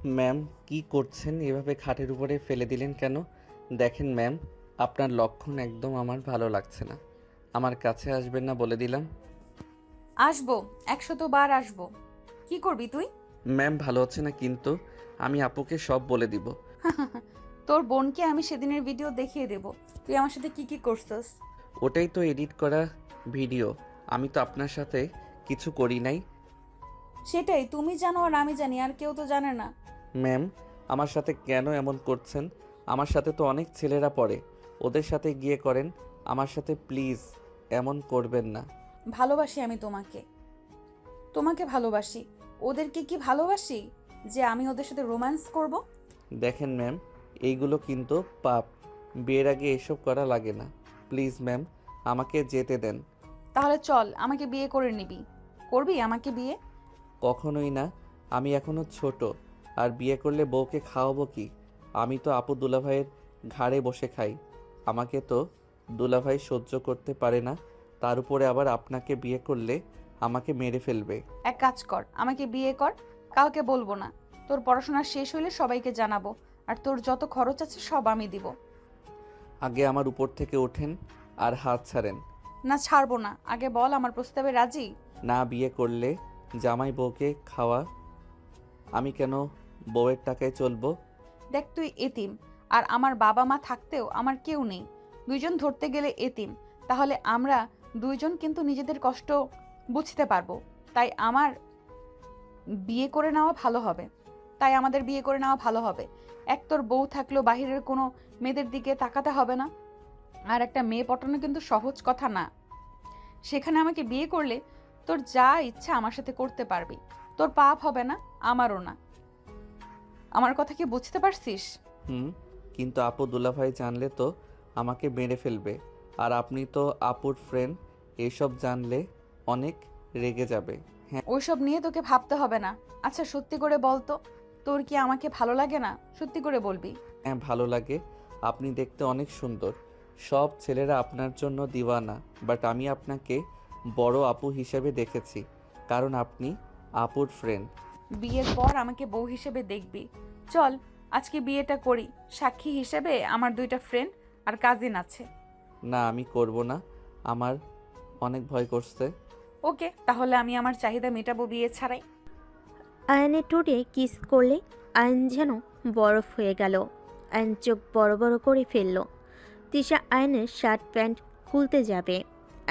Ma'am, কি করছেন? এভাবে খাটের উপরে ফেলে দিলেন কেন? দেখেন ম্যাম, আপনার লক্ষণ একদম আমার ভালো লাগছে না। আমার কাছে আসবেন না বলে দিলাম। আসবো, 100 বার আসবো। কি করবি তুই? ম্যাম ভালো হচ্ছে না কিন্তু। আমি আপুকে সব বলে দিব। তোর বোনকে আমি সেদিনের ভিডিও দেখিয়ে দেব তুই আমার সাথে কি কি করছস। ওটাই তো এডিট করা ভিডিও। আমি তো আপনার সাথে কিছু করি নাই। সেটাই তুমি জানো আর আমি জানি, আর কেউ তো জানে না। ম্যাম, আমার সাথে কেন এমন করছেন? আমার সাথে তো অনেক ছেলেরা পড়ে। ওদের সাথে গিয়ে করেন। আমার সাথে প্লিজ এমন করবেন না। ভালোবাসি আমি তোমাকে, তোমাকে ভালোবাসি। ওদেরকে কি ভালোবাসি যে আমি ওদের সাথে রোম্যান্স করব? দেখেন ম্যাম, এইগুলো কিন্তু পাপ। বিয়ের আগে এসব করা লাগে না। প্লিজ ম্যাম, আমাকে যেতে দেন। তাহলে চল, আমাকে বিয়ে করে নিবি। করবি আমাকে বিয়ে? কখনোই না। আমি এখনো ছোট। আর বিয়ে করলে বউকে খাওয়াবো কি? আমি তো আপু দুলাভাইয়ের ঘাড়ে বসে খাই। আমাকে তো দুলাভাই সহ্য করতে পারে না। তার উপরে আবার আপনাকে বিয়ে করলে আমাকে মেরে ফেলবে। এক কাজ কর, আমাকে বিয়ে কর। কাউকে বলবো না। তোর পড়াশোনা শেষ হইলে সবাইকে জানাবো। আর তোর যত খরচ আছে সব আমি দিব। আগে আমার উপর থেকে ওঠেন আর হাত ছাড়েন। না, ছাড়বো না। আগে বল, আমার প্রস্তাবে রাজি? না বিয়ে করলে জামাই বউকে খাওয়া। আমি কেন বউয়ের টাকায় চলবো? দেখ, তুই এতিম। আর আমার বাবা মা থাকতেও আমার কেউ নেই। দুইজন ধরতে গেলে এতিম। তাহলে আমরা দুইজন কিন্তু নিজেদের কষ্ট বুঝতে পারবো। তাই আমার বিয়ে করে নেওয়া ভালো হবে। তাই আমাদের বিয়ে করে নেওয়া ভালো হবে। এক, তোর বউ থাকলেও বাহিরের কোনো মেয়েদের দিকে তাকাতে হবে না। আর একটা মেয়ে পটানো কিন্তু সহজ কথা না। সেখানে আমাকে বিয়ে করলে তোর যা ইচ্ছা আমার সাথে করতে পারবি। তোর পাপ হবে না, আমারও না। আমার কথা কি বুঝতে পারছিস? হুম, কিন্তু আপু দুলাভাই জানলে তো আমাকে মেরে ফেলবে। আর আপনি তো আপুর ফ্রেন্ড, এসব জানলে অনেক রেগে যাবে। হ্যাঁ। ওইসব নিয়ে তোকে ভাবতে হবে না। আচ্ছা, সত্যি করে বল তো, তোর কি আমাকে ভালো লাগে না? সত্যি করে বলবি। হ্যাঁ ভালো লাগে। আপনি দেখতে অনেক সুন্দর। সব ছেলেরা আপনার জন্য দিওয়ানা। বাট আমি আপনাকে বড় আপু হিসেবে দেখেছি, কারণ আপনি আপুর ফ্রেন্ড। বিয়ের পর আমাকে বউ হিসেবে দেখবি। চল, আজকে বিয়েটা করি। সাক্ষী হিসেবে আমার দুইটা ফ্রেন্ড আর কাজিন আছে। না আমি করব না, আমার অনেক ভয় করছে। ওকে, তাহলে আমি আমার চাহিদা মেটাবো বিয়ে ছাড়াই। আয়নের ঠোঁটে কিস করলে আয়ন যেন বরফ হয়ে গেল। আয়ন চোখ বড় বড় করে ফেলল। তিশা আয়নের শার্ট প্যান্ট খুলতে যাবে।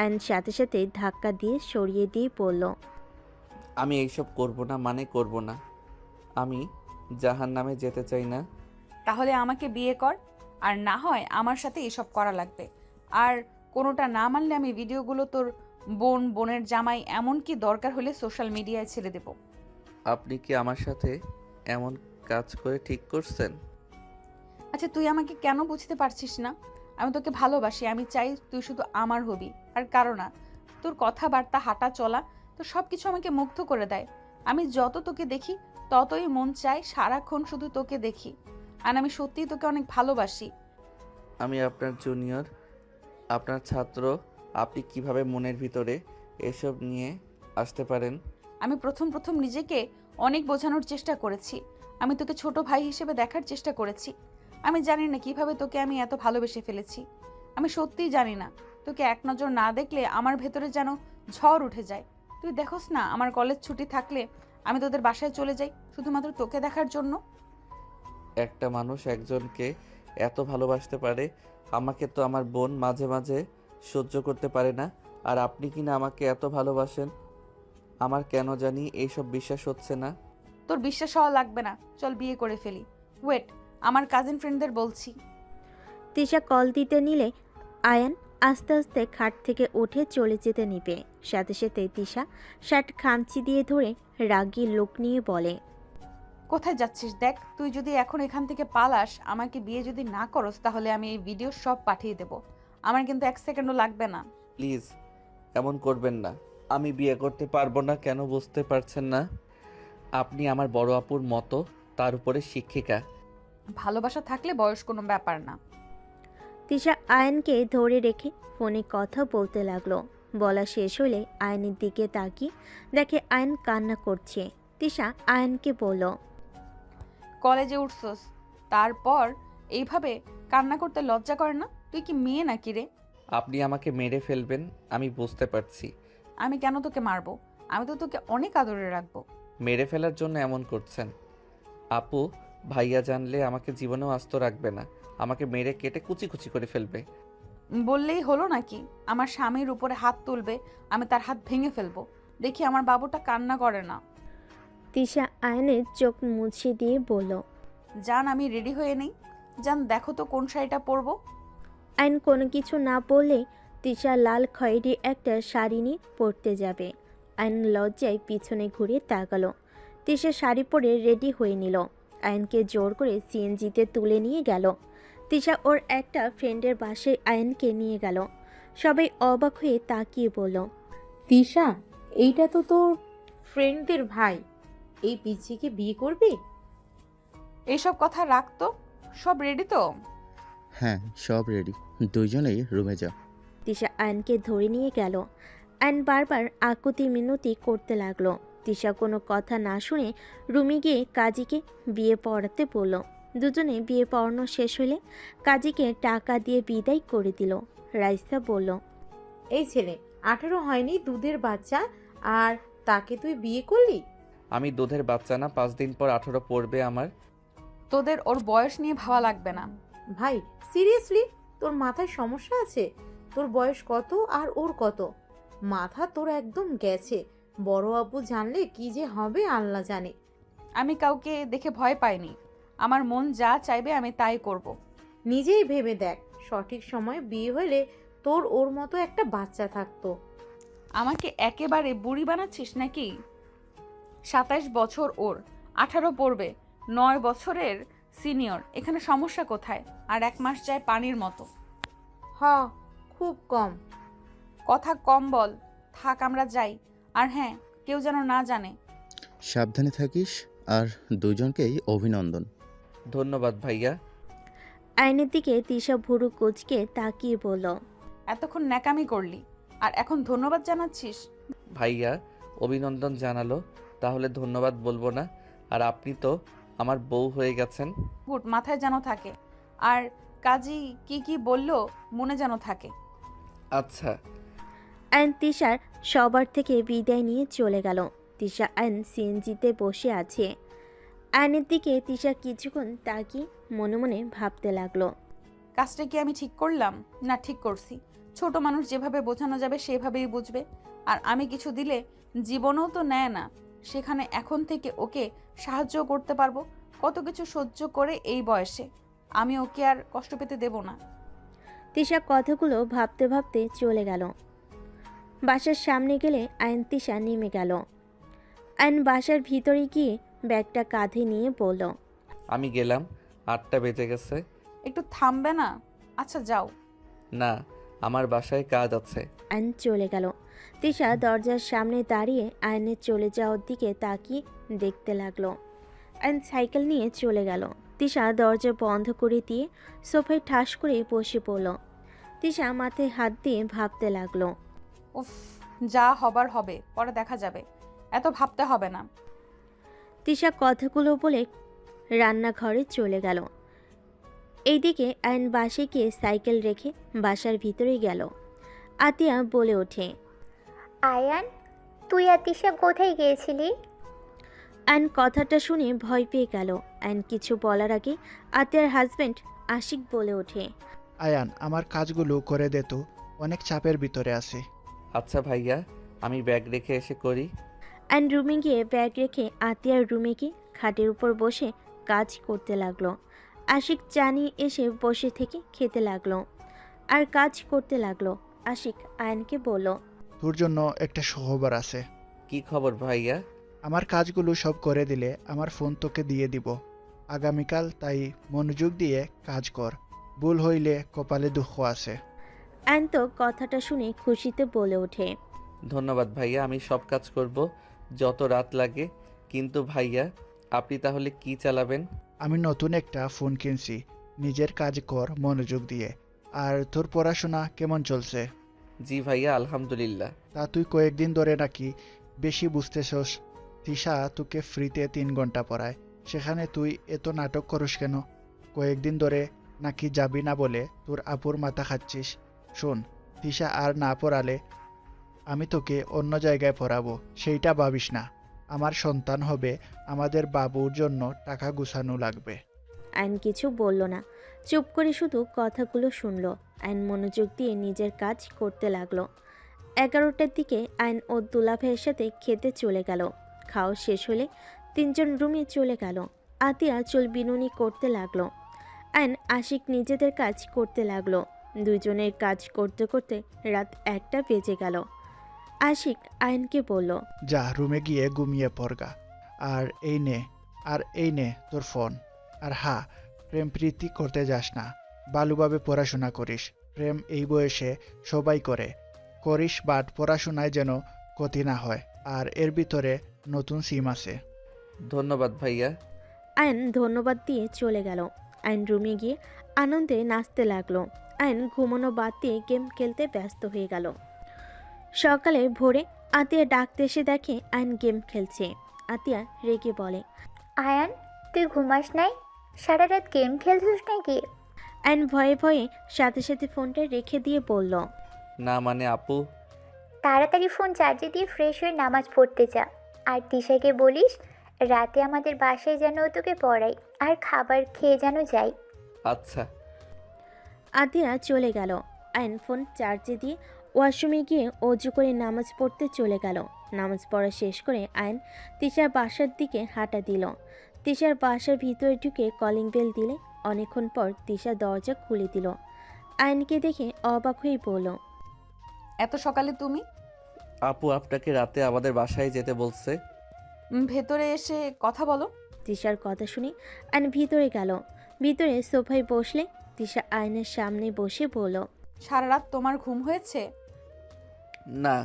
আয়ন সাথে সাথে ধাক্কা দিয়ে সরিয়ে দিয়ে পড়ল। আমি এইসব করব না, মানে করব না। আমি জাহান নামে যেতে চাই না। তাহলে আমাকে বিয়ে কর। আর না হয় আমার সাথে এসব করা লাগবে। আর কোনোটা না মানলে আমি ভিডিওগুলো তোর বোন, বোনের জামাই, এমনকি দরকার হলে সোশ্যাল মিডিয়ায় ছেড়ে দেব। আপনি কি আমার সাথে এমন কাজ করে ঠিক করছেন? আচ্ছা, তুই আমাকে কেন বুঝতে পারছিস না? আমি তোকে ভালোবাসি। আমি চাই তুই শুধু আমার হবি, আর কারো না। তোর কথাবার্তা, হাঁটা চলা, তো সব কিছু আমাকে মুগ্ধ করে দেয়। আমি যত তোকে দেখি ততই মন চায় সারাক্ষণ শুধু তোকে দেখি। আর আমি সত্যিই তোকে অনেক ভালোবাসি। আমি আপনার জুনিয়র, আপনার ছাত্র। আপনি কিভাবে মনের ভিতরে এসব নিয়ে আসতে পারেন? আমি প্রথম প্রথম নিজেকে অনেক বোঝানোর চেষ্টা করেছি। আমি তোকে ছোট ভাই হিসেবে দেখার চেষ্টা করেছি। আমি জানি না কিভাবে তোকে আমি এত ভালোবেসে ফেলেছি। আমি সত্যিই জানি না। তোকে এক নজর না দেখলে আমার ভেতরে যেন ঝড় উঠে যায়। তুই দেখোস না, আমার কলেজ ছুটি থাকলে আমি তোদের বাসায় চলে যাই শুধুমাত্র তোকে দেখার জন্য। একটা মানুষ একজনকে এত ভালোবাসতে পারে? আমাকে তো আমার বোন মাঝে মাঝে সহ্য করতে পারে না। আর আপনি কি না আমাকে এত ভালোবাসেন? আমার কেন জানি এইসব বিশ্বাস হচ্ছে না। তোর বিশ্বাস হওয়া লাগবে না। চল বিয়ে করে ফেলি। ওয়েট, আমার কাজিন ফ্রেন্ডদের বলছি। তিশা কল দিতে নিলে আয়ান আস্তে আস্তে খাট থেকে উঠে চলে যেতে নিবে। সাথে সাথে তিশা শার্ট খামচি দিয়ে ধরে রাগী লোক নিয়ে বলে, কোথায় যাচ্ছিস? দেখ, তুই যদি এখন এখান থেকে পালাস, আমাকে বিয়ে যদি না করস, তাহলে আমি এই ভিডিও সব পাঠিয়ে দেব। আমার কিন্তু 1 সেকেন্ডও লাগবে না। প্লিজ এমন করবেন না। আমি বিয়ে করতে পারবো না, কেন বুঝতে পারছেন না? আপনি আমার বড় আপুর মতো, তার উপরে শিক্ষিকা। ভালোবাসা থাকলে বয়স কোনো ব্যাপার না। তিশা আয়নকে ধরে রেখে ফোনে কথা বলতে লাগলো। বলা শেষ হলে আয়নের দিকে তাকিয়ে দেখে আয়ন কান্না করছে। তিশা আয়নকে বলল, কলেজে উঠছস, তারপর এইভাবে কান্না করতে লজ্জা করে না? তুই কি মেয়ে নাকি রে? আপনি আমাকে মেরে ফেলবেন আমি বুঝতে পারছি। আমি কেন তোকে মারবো? আমি তো তোকে অনেক আদরে রাখবো। মেরে ফেলার জন্য এমন করছেন? আপু, ভাইয়া জানলে আমাকে জীবনেও আস্ত রাখবে না, আমাকে মেরে কেটে কুচি কুচি করে ফেলবে। বললেই হলো নাকি? আমার স্বামীর উপরে হাত তুলবে, আমি তার হাত ভেঙে ফেলবো। দেখি আমার বাবুটা কান্না করে না। তিশা আয়নের চোখ মুছে দিয়ে বলল। জান, আমি রেডি হয়ে নেই। জান, দেখো তো কোন শাড়িটা পরবো। আইন কোনো কিছু না বললে তিশা লাল খয়েরি একটা শাড়ি নিয়ে পরতে যাবে। আইন লজ্জায় পিছনে ঘুরে তাকালো। তিশা শাড়ি পরে রেডি হয়ে নিল। আয়নকে জোর করে সিএনজিতে তুলে নিয়ে গেল। তিশা ওর একটা ফ্রেন্ডের বাসায় আয়নকে নিয়ে গেল। সবাই অবাক হয়ে তাকিয়ে বলল। তিশা, এইটা তো তোর ফ্রেন্ডদের ভাই। এই পিচ্চিকে বিয়ে করবি? এইসব কথা রাখতো। সব রেডি তো? হ্যাঁ, সব রেডি। দুইজনেই রুমে যা। তিশা আয়নকে ধরে নিয়ে গেল। আয়ন বারবার আকুতি মিনতি করতে লাগলো। তিশা কোনো কথা না শুনে রুমে গিয়ে কাজীকে বিয়ে পড়াতে বলল। দুজনে বিয়ে পড়ানো শেষ হলে কাজীকে টাকা দিয়ে বিদায় করে দিল। রাইসা বলল। এই ছেলে 18 হয়নি, দুধের বাচ্চা, আর তাকে তুই বিয়ে করলি? আমি দুধের বাচ্চা না, 5 দিন পর 18 পড়বে আমার। তোদের ওর বয়স নিয়ে ভাবা লাগবে না। ভাই সিরিয়াসলি, তোর মাথায় সমস্যা আছে? তোর বয়স কত আর ওর কত? মাথা তোর একদম গেছে। বড় আপু জানলে কি যে হবে আল্লাহ জানে। আমি কাউকে দেখে ভয় পাইনি। আমার মন যা চাইবে আমি তাই করব। নিজেই ভেবে দেখ, সঠিক সময়ে বিয়ে হলে তোর ওর মতো একটা বাচ্চা থাকতো। আমাকে একেবারে বুড়ি বানাচ্ছিস নাকি? 27 বছর ওর, 18 পড়বে, 9 বছরের সিনিয়র। এখানে সমস্যা কোথায়? আর 1 মাস যায় পানির মতো। হ, খুব কম। কথা কম বল। থাক, আমরা যাই। আর হ্যাঁ, কেউ যেন না জানে। সাবধানে থাকিস। আর দুজনকেই অভিনন্দন। ধন্যবাদ ভাইয়া। আয়নের দিকে তিশা ভুরু কুচকে তাকিয়ে বলল। এতক্ষণ ন্যাকামি করলি, আর এখন ধন্যবাদ জানাচ্ছিস? ভাইয়া অভিনন্দন জানালো, তাহলে ধন্যবাদ বলবো না? আর আপনি তো আমার বউ হয়ে গেছেন। গুড, মাথায় যেন থাকে। আর কাজী কি কি বললো মনে যেন থাকে। আচ্ছা। আয়ন তিশার সবার থেকে বিদায় নিয়ে চলে গেল। তিশা আয়ন সিএনজিতে বসে আছে। আয়নের দিকে তিশা কিছুক্ষণ তাকিয়ে মনে মনে ভাবতে লাগলো। কাজটা কি আমি ঠিক করলাম? না, ঠিক করছি। ছোট মানুষ যেভাবে বোঝানো যাবে সেভাবেই বুঝবে। আর আমি কিছু দিলে জীবনেও তো নেয় না, সেখানে এখন থেকে ওকে সাহায্য করতে পারবো। কত কিছু সহ্য করে এই বয়সে আমি ওকে আর কষ্ট পেতে দেব না। তিশা কথাগুলো ভাবতে ভাবতে চলে গেল। বাসার সামনে গেলে আয়ন তিশা নেমে গেল। আয়ন বাসার ভিতরে গিয়ে ব্যাগটা কাঁধে নিয়ে বলল। আমি গেলাম, 8টা বেজে গেছে। একটু থামবে না? আচ্ছা যাও। না, আমার বাসায় কাজ আছে। আয়ন চলে গেল। তিশা দরজার সামনে দাঁড়িয়ে আয়নের চলে যাওয়ার দিকে তাকিয়ে দেখতে লাগলো। আয়ন সাইকেল নিয়ে চলে গেল। তিশা দরজা বন্ধ করে দিয়ে সোফায় ঠাস করে বসে পড়ল। তিশা মাথায় হাত দিয়ে ভাবতে লাগলো। উফ, যা হবার হবে, পরে দেখা যাবে। এত ভাবতে হবে না। তিশা কথাগুলো বলে রান্নাঘরে চলে গেল। এইদিকে আয়ন বাসে গিয়ে সাইকেল রেখে বাসার ভিতরে গেল। আতিয়া বলে ওঠে। আয়ান, তুই আর তিশা কোথায় গিয়েছিলি? আয়ন কথাটা শুনে ভয় পেয়ে গেল। আয়ন কিছু বলার আগে আতিয়ার হাজবেন্ড আশিক বলে ওঠে। আয়ান, আমার কাজগুলো করে দে তো, অনেক চাপের ভিতরে আছি। আচ্ছা ভাইয়া, আমি ব্যাগ রেখে এসে করি। আয়ন রুমে গিয়ে ব্যাগ রেখে আতিয়ার রুমে গিয়ে খাটের উপর বসে কাজ করতে লাগলো। আশিক চা নিয়ে এসে বসে থেকে খেতে লাগলো আর কাজ করতে লাগলো। আশিক আয়নকে বলল। তোর জন্য একটা সুখবর আছে। কি খবর ভাইয়া? আমার কাজগুলো সব করে দিলে আমার ফোন তোকে দিয়ে দিব আগামীকাল, তাই মনোযোগ দিয়ে কাজ কর। ভুল হইলে কপালে দুঃখ আছে। আয়ন তো কথাটা শুনে খুশিতে বলে ওঠে। ধন্যবাদ ভাইয়া, আমি সব কাজ করব, যত রাত লাগে। কিন্তু ভাইয়া, আপনি তাহলে কি চালাবেন? আমি নতুন একটা ফোন কিনছি, নিজের কাজ কর মনোযোগ দিয়ে। আর তোর পড়াশোনা কেমন চলছে? জি ভাইয়া, আলহামদুলিল্লাহ। তা তুই কয়েকদিন ধরে নাকি বেশি বুঝতেছস। তিশা তোকে ফ্রিতে 3 ঘন্টা পড়ায়, সেখানে তুই এত নাটক করিস কেন? কয়েকদিন ধরে নাকি যাবি না বলে তোর আপুর মাথা খাচ্ছিস। শোন, তিশা আর না পড়ালে আমি তোকে অন্য জায়গায় পড়াবো, সেইটা ভাবিস না। আমার সন্তান হবে, আমাদের বাবুর জন্য টাকা গুছানো লাগবে। আইন কিছু বলল না, চুপ করে শুধু কথাগুলো শুনল। আইন মনোযোগ দিয়ে নিজের কাজ করতে লাগলো। 11টার দিকে আইন ও দুলাভাইয়ের সাথে খেতে চলে গেল। খাওয়া শেষ হলে তিনজন রুমে চলে গেল। আতিয়া চুল বিনুনি করতে লাগলো। আইন আশিক নিজেদের কাজ করতে লাগলো। দুজনের কাজ করতে করতে রাত 1টা বেজে গেল। আশিক আইনকে বলল, যা রুমে গিয়ে ঘুমিয়ে পড়গা। আর এই নে আর এই নে তোর ফোন। আর হ্যাঁ, প্রেম প্রীতি করতে যাস না, ভালোভাবে পড়াশোনা করিস। প্রেম এই বয়সে সবাই করে, করিস, বাট পড়াশোনায় যেন ক্ষতি না হয়। আর এর ভিতরে নতুন সিম আছে। ধন্যবাদ ভাইয়া। আইন ধন্যবাদ দিয়ে চলে গেল। আইন রুমে গিয়ে আনন্দে নাচতে লাগলো। আইন ঘুমানো বাদ দিয়ে গেম খেলতে ব্যস্ত হয়ে গেল। সকালে ভোরে আতিয়া ডাকতে এসে দেখে আইন গেম খেলছে। আতিয়া রেগে বলে, আয়ান, তুই ঘুমাস নাই? সারা রাত গেম খেলছিস নাকি? আইন ভয়ে ভয়ে সাথে সাথে ফোনটা রেখে দিয়ে বলল, না মানে আপু, তাড়াতাড়ি ফোন চার্জে দিয়ে ফ্রেশ হয়ে নামাজ পড়তে যা। আর তিশাকে বলিস রাতে আমাদের বাসায় যেন ও তোকে পড়াই, আর খাবার খেয়ে যেন যাই। আচ্ছা। আতিয়া চলে গেল। আইন ফোন চার্জে দিয়ে ওয়াশরুমে গিয়ে অজু করে নামাজ পড়তে চলে গেল। নামাজ পড়া শেষ করে আইন তিশার বাসার দিকে হাঁটা দিল। তিশার বাসার ভিতরে ঢুকে কলিং বেল দিলে অনেকক্ষণ পর তিশা দরজা খুলে দিল। আইনকে দেখে অবাক হয়ে বলল, এত সকালে তুমি? আপু আপনাকে রাতে আমাদের বাসায় যেতে বলছে। ভেতরে এসে কথা বলো। তিশার কথা শুনে আইন ভিতরে গেল। ভিতরে সোফায় বসলে তিশা আইনের সামনে বসে বলল, সারা রাত তোমার ঘুম হয়েছে? না,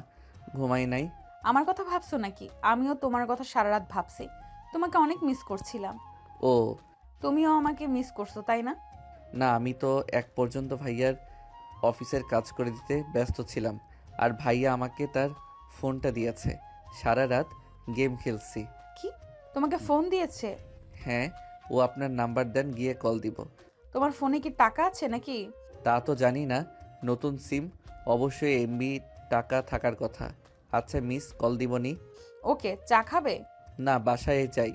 ঘুমাই নাই। আমার কথা ভাবছো নাকি? আমিও তোমার কথা সারা রাত ভাবছি। তোমাকে অনেক মিস করছিলাম। ও তুমিও আমাকে মিস করছো, তাই না? না, আমি তো এক পর্যন্ত ভাইয়ার অফিসের কাজ করে দিতে ব্যস্ত ছিলাম। আর ভাইয়া আমাকে তার ফোনটা দিয়েছে, সারা রাত গেম খেলছি। কি, তোমাকে ফোন দিয়েছে? হ্যাঁ, ও আপনার নাম্বার দেন, গিয়ে কল দিব। তোমার ফোনে কি টাকা আছে নাকি? তা তো জানি না, নতুন সিম, অবশ্যই এমবি টাকা থাকার কথা। আচ্ছা মিস, কল দিবনি। ওকে, চা খাবে? না, বাসায় যাই,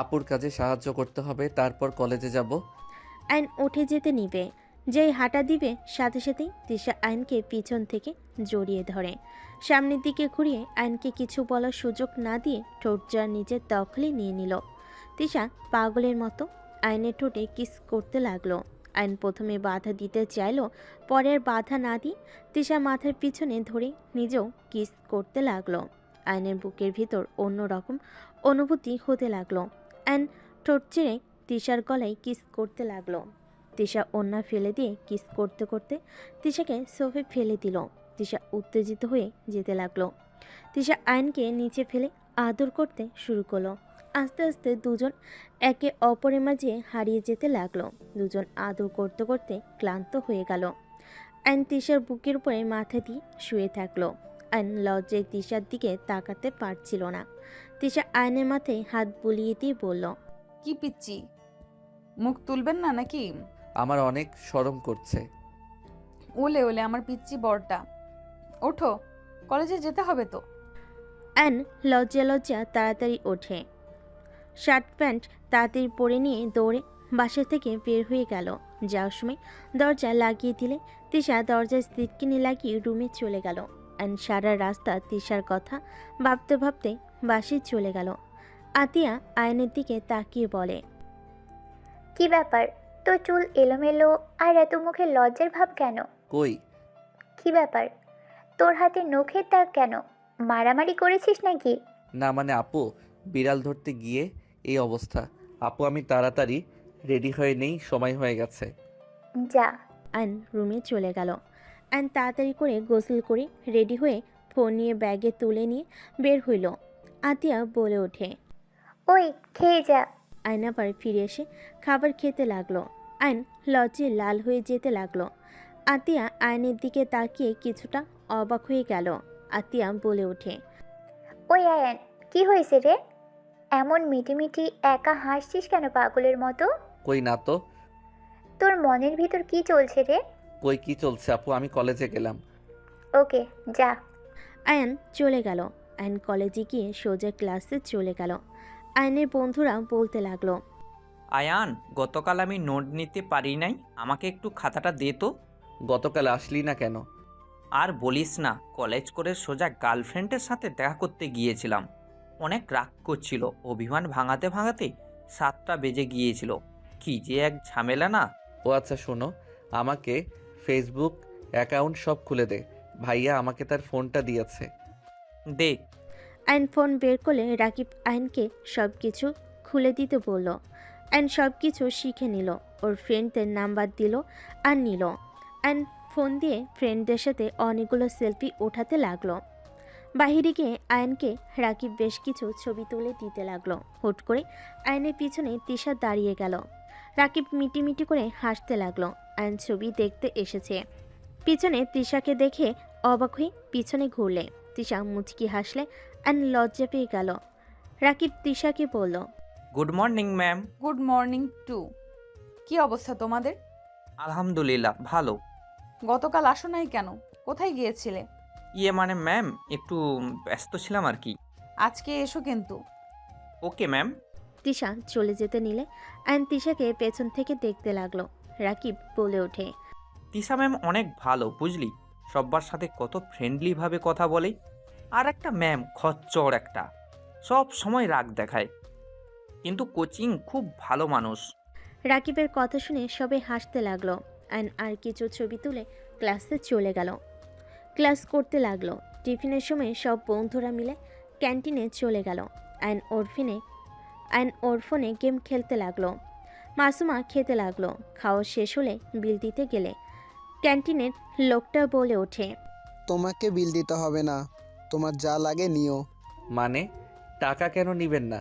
আপুর কাজে সাহায্য করতে হবে, তারপর কলেজে যাব। আইন উঠে যেতে নিবে। যেই হাঁটা দিবে সাথে সাথেই তিশা আইনকে পিছন থেকে জড়িয়ে ধরে। সামনের দিকে ঘুরিয়ে আইনকে কিছু বলার সুযোগ না দিয়ে ঠোঁটটা নিজের দখলে নিয়ে নিল। তিশা পাগলের মতো আইনের ঠোঁটে কিস করতে লাগলো। আইন প্রথমে বাধা দিতে চাইলো, পরে আর বাধা না দিয়ে তিশা মাথার পিছনে ধরে নিজেও কিস করতে লাগলো। আইনের বুকের ভিতর অন্যরকম অনুভূতি হতে লাগলো। আইন ঠোঁট চেড়ে তিশার গলায় কিস করতে লাগলো। তিশা ওন্না ফেলে দিয়ে কিস করতে করতে তিশাকে সোফে ফেলে দিল। তিশা উত্তেজিত হয়ে যেতে লাগলো। তিশা আইনকে নিচে ফেলে আদর করতে শুরু করলো। আস্তে আস্তে দুজন একে অপরের মাঝে হারিয়ে যেতে লাগলো। দুজন আদর করতে করতে ক্লান্ত হয়ে গেল। আইন তিশার বুকের উপরে মাথা দিয়ে শুয়ে থাকলো। আইন লজ্জায় তিশার দিকে তাকাতে পারছিল না। তিশা আইনের মাথায় হাত বুলিয়ে দিয়ে বলল, কি পিচ্ছি, মুখ তুলবেন না নাকি? আমার অনেক শরম করছে। ওলে ওলে আমার পিচ্ছি বরটা, ওঠো, কলেজে যেতে হবে তো। অ্যান লজ্জা লজ্জা তাড়াতাড়ি ওঠে। শার্ট প্যান্ট তাড়াতাড়ি পরে নিয়ে দৌড়ে বাসা থেকে বের হয়ে গেল। যাওয়ার সময় দরজা লাগিয়ে দিলে তিশা দরজার সিটকিনি লাগিয়ে রুমে চলে গেল। অ্যান সারা রাস্তা তিশার কথা ভাবতে ভাবতে বাসে চলে গেল। আতিয়া আয়নের দিকে তাকিয়ে বলে, কি ব্যাপার, তোর চুল এলোমেলো আর এত মুখে লজ্জার ভাব কেন? কই? কি ব্যাপার, তোর হাতে নখের দাগ কেন? মারামারি করেছিস নাকি? না মানে আপু, বিড়াল ধরতে গিয়ে এই অবস্থা। আপু আমি তাড়াতাড়ি রেডি হয়ে নেই, সময় হয়ে গেছে। যা। আয়ন রুমে চলে গেল। আয়ন তাড়াতাড়ি করে গোসল করে রেডি হয়ে ফোন নিয়ে ব্যাগে তুলে নিয়ে বের হইল। আতিয়া বলে ওঠে, ওই খেয়ে যা। আয়ন আবার ফিরে এসে খাবার খেতে লাগলো। আয়ন লজ্জায় লাল হয়ে যেতে লাগলো। আতিয়া আয়নের দিকে তাকিয়ে কিছুটা অবাক হয়ে গেল। আতিয়া বলে ওঠে, ওই আয়ান, কি হয়েছে রে? এমন মিটিমিটি একা হাসছিস কেন পাগলের মতো? কই না তো। তোর মনের ভিতর কি চলছে রে? কই কি চলছে আপু, আমি কলেজে গেলাম। ওকে, যা। আয়ান চলে গেল। আয়ান কলেজে গিয়ে সোজা ক্লাসে চলে গেল। আয়ানের বন্ধুরা বলতে লাগলো, আয়ান, গতকাল আমি নোট নিতে পারি নাই, আমাকে একটু খাতাটা দে তো। গতকাল আসলি না কেন? আর বলিস না, কলেজ করে সোজা গার্লফ্রেন্ডের সাথে দেখা করতে গিয়েছিলাম। অনেক রাগ করছিল, অভিমান ভাঙাতে ভাঙাতে 7টা বেজে গিয়েছিল। কি যে এক ঝামেলা না। ও আচ্ছা শোনো, আমাকে ফেসবুক অ্যাকাউন্ট সব খুলে দে। ভাইয়া আমাকে তার ফোনটা দিয়েছে। দে। আয়ন ফোন বের করলে রাকিব আয়নকে সব কিছু খুলে দিতে বলল। আয়ন সব কিছু শিখে নিল, ওর ফ্রেন্ডদের নাম্বার দিল আর নিল। আয়ন ফোন দিয়ে ফ্রেন্ডদের সাথে অনেকগুলো সেলফি ওঠাতে লাগলো। বাহিরে গিয়ে আয়নকে রাকিব বেশ কিছু ছবি তুলে দিতে লাগলো। হুট করে আয়নের পিছনে তিশা দাঁড়িয়ে গেল। রাকিব মিটিমিটি করে হাসতে লাগলো। আয়ন ছবি দেখতে এসেছে। পিছনে তিশাকে দেখে অবাক হয়ে পিছনে ঘুরলে তিশা মুচকি হাসলে আয়ন লজ্জা পেয়ে গেল। রাকিব তিশাকে বলল, good morning ma'am. Good morning to. কি অবস্থা তোমাদের? আলহামদুলিল্লাহ ভালো। গতকাল আসো নাই কেন? কোথায় গিয়েছিলে? ইয়ে মানে ম্যাম, একটু ব্যস্ত ছিলাম আর কি। আজকে এসো কিন্তু। Okay ma'am. তিশা চলে যেতে নিলে আয়ন তিশাকে পেছন থেকে দেখতে লাগলো। রাকিব বলে ওঠে, তিশা ম্যাম অনেক ভালো বুঝলি, সব্বার সাথে কত ফ্রেন্ডলিভাবে কথা বলে। আর একটা ম্যাম খচ্চর একটা, সব সময় রাগ দেখায়, কিন্তু কোচিং খুব ভালো মানুষ। রাকিবের কথা শুনে সবাই হাসতে লাগলো। আয়ন আর কিছু ছবি তুলে ক্লাসে চলে গেল। ক্লাস করতে লাগলো। টিফিনের সময় সব বন্ধুরা মিলে ক্যান্টিনে চলে গেল। আয়ন ওর ফোনে গেম খেলতে লাগলো। মাসুমা খেতে লাগলো। খাওয়া শেষ হলে বিল দিতে গেলে ক্যান্টিনের লোকটা বলে ওঠে, তোমাকে বিল দিতে হবে না, তোমার যা লাগে নিও। মানে টাকা কেন নিবেন না?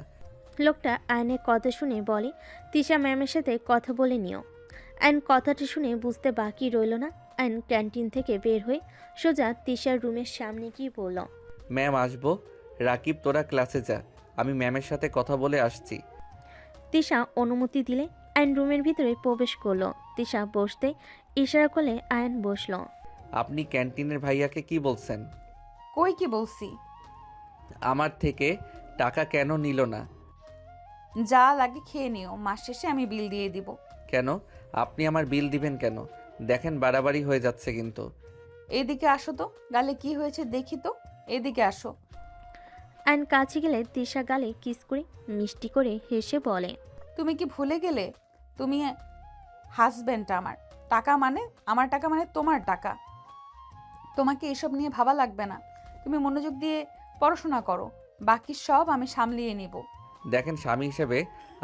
লোকটা আয়নের কথা শুনে বলে, তিশা ম্যামের সাথে কথা বলে নিও। আয়ন কথাটা শুনে বুঝতে বাকি রইল না। আয়ন ক্যান্টিন থেকে বের হয়ে সোজা তিশার রুমের সামনে গিয়ে বলল, ম্যাম আসবো। রাকিব তোরা ক্লাসে যা, আমি ম্যামের সাথে কথা বলে আসছি। তিশা অনুমতি দিলে আয়ন রুমের ভিতরে প্রবেশ করলো। তিশা বসতে ইশারা করলে আয়ন বসলো। আপনি ক্যান্টিনের ভাইয়াকে কি বলছেন? কই কি বলছি? আমার থেকে টাকা কেন নিল না? যা লাগে খেয়ে নিও, মাস শেষে আমি বিল দিয়ে দিব। কেন? আপনি আমার বিল দিবেন কেন? দেখেন বাড়াবাড়ি হয়ে যাচ্ছে কিন্তু। এদিকে আসো তো, গালে কি হয়েছে দেখি তো। এদিকে আসো। আয়ন কাছে গেলে তিশা গালে কিস করে মিষ্টি করে হেসে বলে, তুমি কি ভুলে গেলে তুমি হাজবেন্ড আমার? টাকা মানে আমার টাকা, মানে তোমার টাকা। তোমাকে এসব নিয়ে ভাবা লাগবে না। তুমি মনোযোগ দিয়ে পড়াশোনা করো, বাকি সব আমি সামলিয়ে নিব। দেখেন স্বামী হিসেবে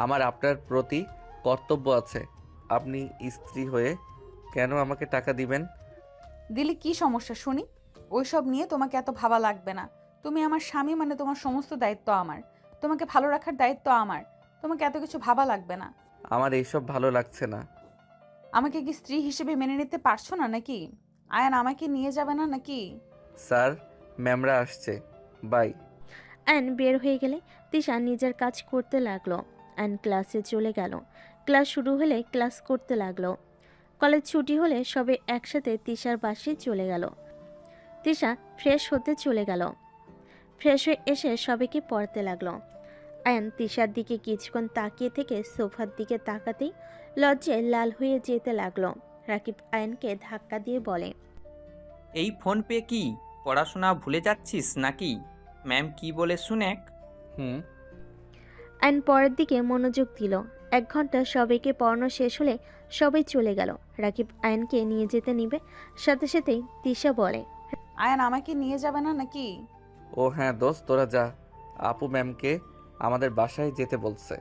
আমার আপনার প্রতি কর্তব্য আছে। আপনি স্ত্রী হয়ে কেন আমাকে টাকা দিবেন? দিলে কি সমস্যা শুনি? ওইসব নিয়ে তোমাকে এত ভাবা লাগবে না। তুমি আমার স্বামী, মানে তোমার সমস্ত দায়িত্ব আমার। তোমাকে ভালো রাখার দায়িত্ব আমার। তোমাকে এত কিছু ভাবা লাগবে না। আমার এইসব ভালো লাগছে না। আমাকে কি স্ত্রী হিসেবে মেনে নিতে পারছো না নাকি? আয়ান আমাকে নিয়ে যাবে না নাকি? স্যার, ম্যামরা আসছে, বাই। আয়ন বের হয়ে গেলে তিশা নিজের কাজ করতে লাগলো। আয়ন ক্লাসে চলে গেল। ক্লাস শুরু হলে ক্লাস করতে লাগলো। কলেজ ছুটি হলে সবে একসাথে তিশার বাসায় চলে গেল। তিশা ফ্রেশ হতে চলে গেল। ফ্রেশ হয়ে এসে সবাইকে পড়তে লাগলো। আয়ন তিশার দিকে কিছুক্ষণ তাকিয়ে থেকে সোফার দিকে তাকাতেই লজ্জায় লাল হয়ে যেতে লাগলো। রাকিব আয়নকে ধাক্কা দিয়ে বলে, এই ফোন পে কি পড়াশোনা ভুলে যাচ্ছিস নাকি? ম্যাম কি বলে শুনেক। হুম। আয়ন পরের দিকে মনোযোগ দিল। 1 ঘন্টা সবাইকে পড়ানো শেষ হলে সবাই চলে গেল। রাকিব আয়নকে নিয়ে যেতে নিবে, সাথে সাথেই তিশা বলে, আয়ান আমাকে নিয়ে যাবে না নাকি? ও হ্যাঁ দোস্ত, তোরা যা, আপু ম্যামকে আমাদের বাসায় যেতে বলছে।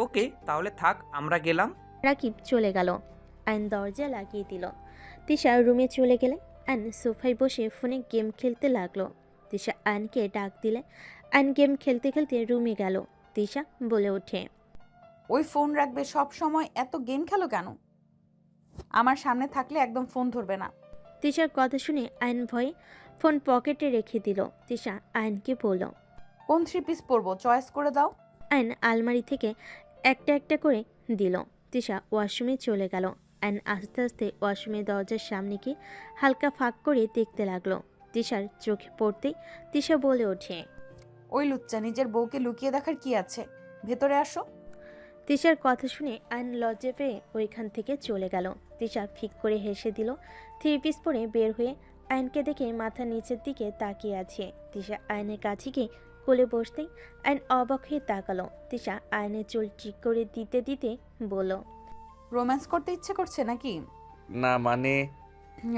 ওকে তাহলে থাক, আমরা গেলাম। রাকিব চলে গেল। আয়ন দরজা লাগিয়ে দিল। তিশা রুমে চলে গেলে আয়ন সোফায় বসে ফোনে গেম খেলতে লাগলো। তিশা আয়নকে ডাক দিলে আয়ন গেম খেলতে খেলতে রুমে গেল। তিশা বলে ওঠে, ওই ফোন রাখবে, সব সময় এত গেম খেলো কেন? আমার সামনে থাকলে একদম ফোন ধরবে না। তিশার কথা শুনে আয়ন ভয়ে ফোন পকেটে রেখে দিল। তিশা আয়নকে বলল, কোন 3 পিস পরবো চয়েস করে দাও। আয়ন আলমারি থেকে একটা একটা করে দিল। তিশা ওয়াশরুমে চলে গেল। আয়ন আস্তে আস্তে ওয়াশরুমের দরজার সামনে গিয়ে হালকা ফাঁক করে দেখতে লাগলো। তিশার চোখে পড়তেই তিশা বলে ওঠে, ওই লুচ্চা, নিজের বউকে লুকিয়ে দেখার কি আছে? ভেতরে আসো। তিশার কথা শুনে আয়ন লজ্জা পেয়ে ওইখান থেকে চলে গেল। তিশা ফিক করে হেসে দিল। থ্রি পিস পরে বের হয়ে আয়নকে দেখে মাথা নিচের দিকে তাকিয়ে আছে। তিশা আয়নের কাছে গিয়ে কোলে বসতেই আয়ন অবাক হয়ে তাকালো। তিশা আয়নের চুল ঠিক করে দিতে দিতে বলল, রোম্যান্স করতে ইচ্ছে করছে নাকি? না মানে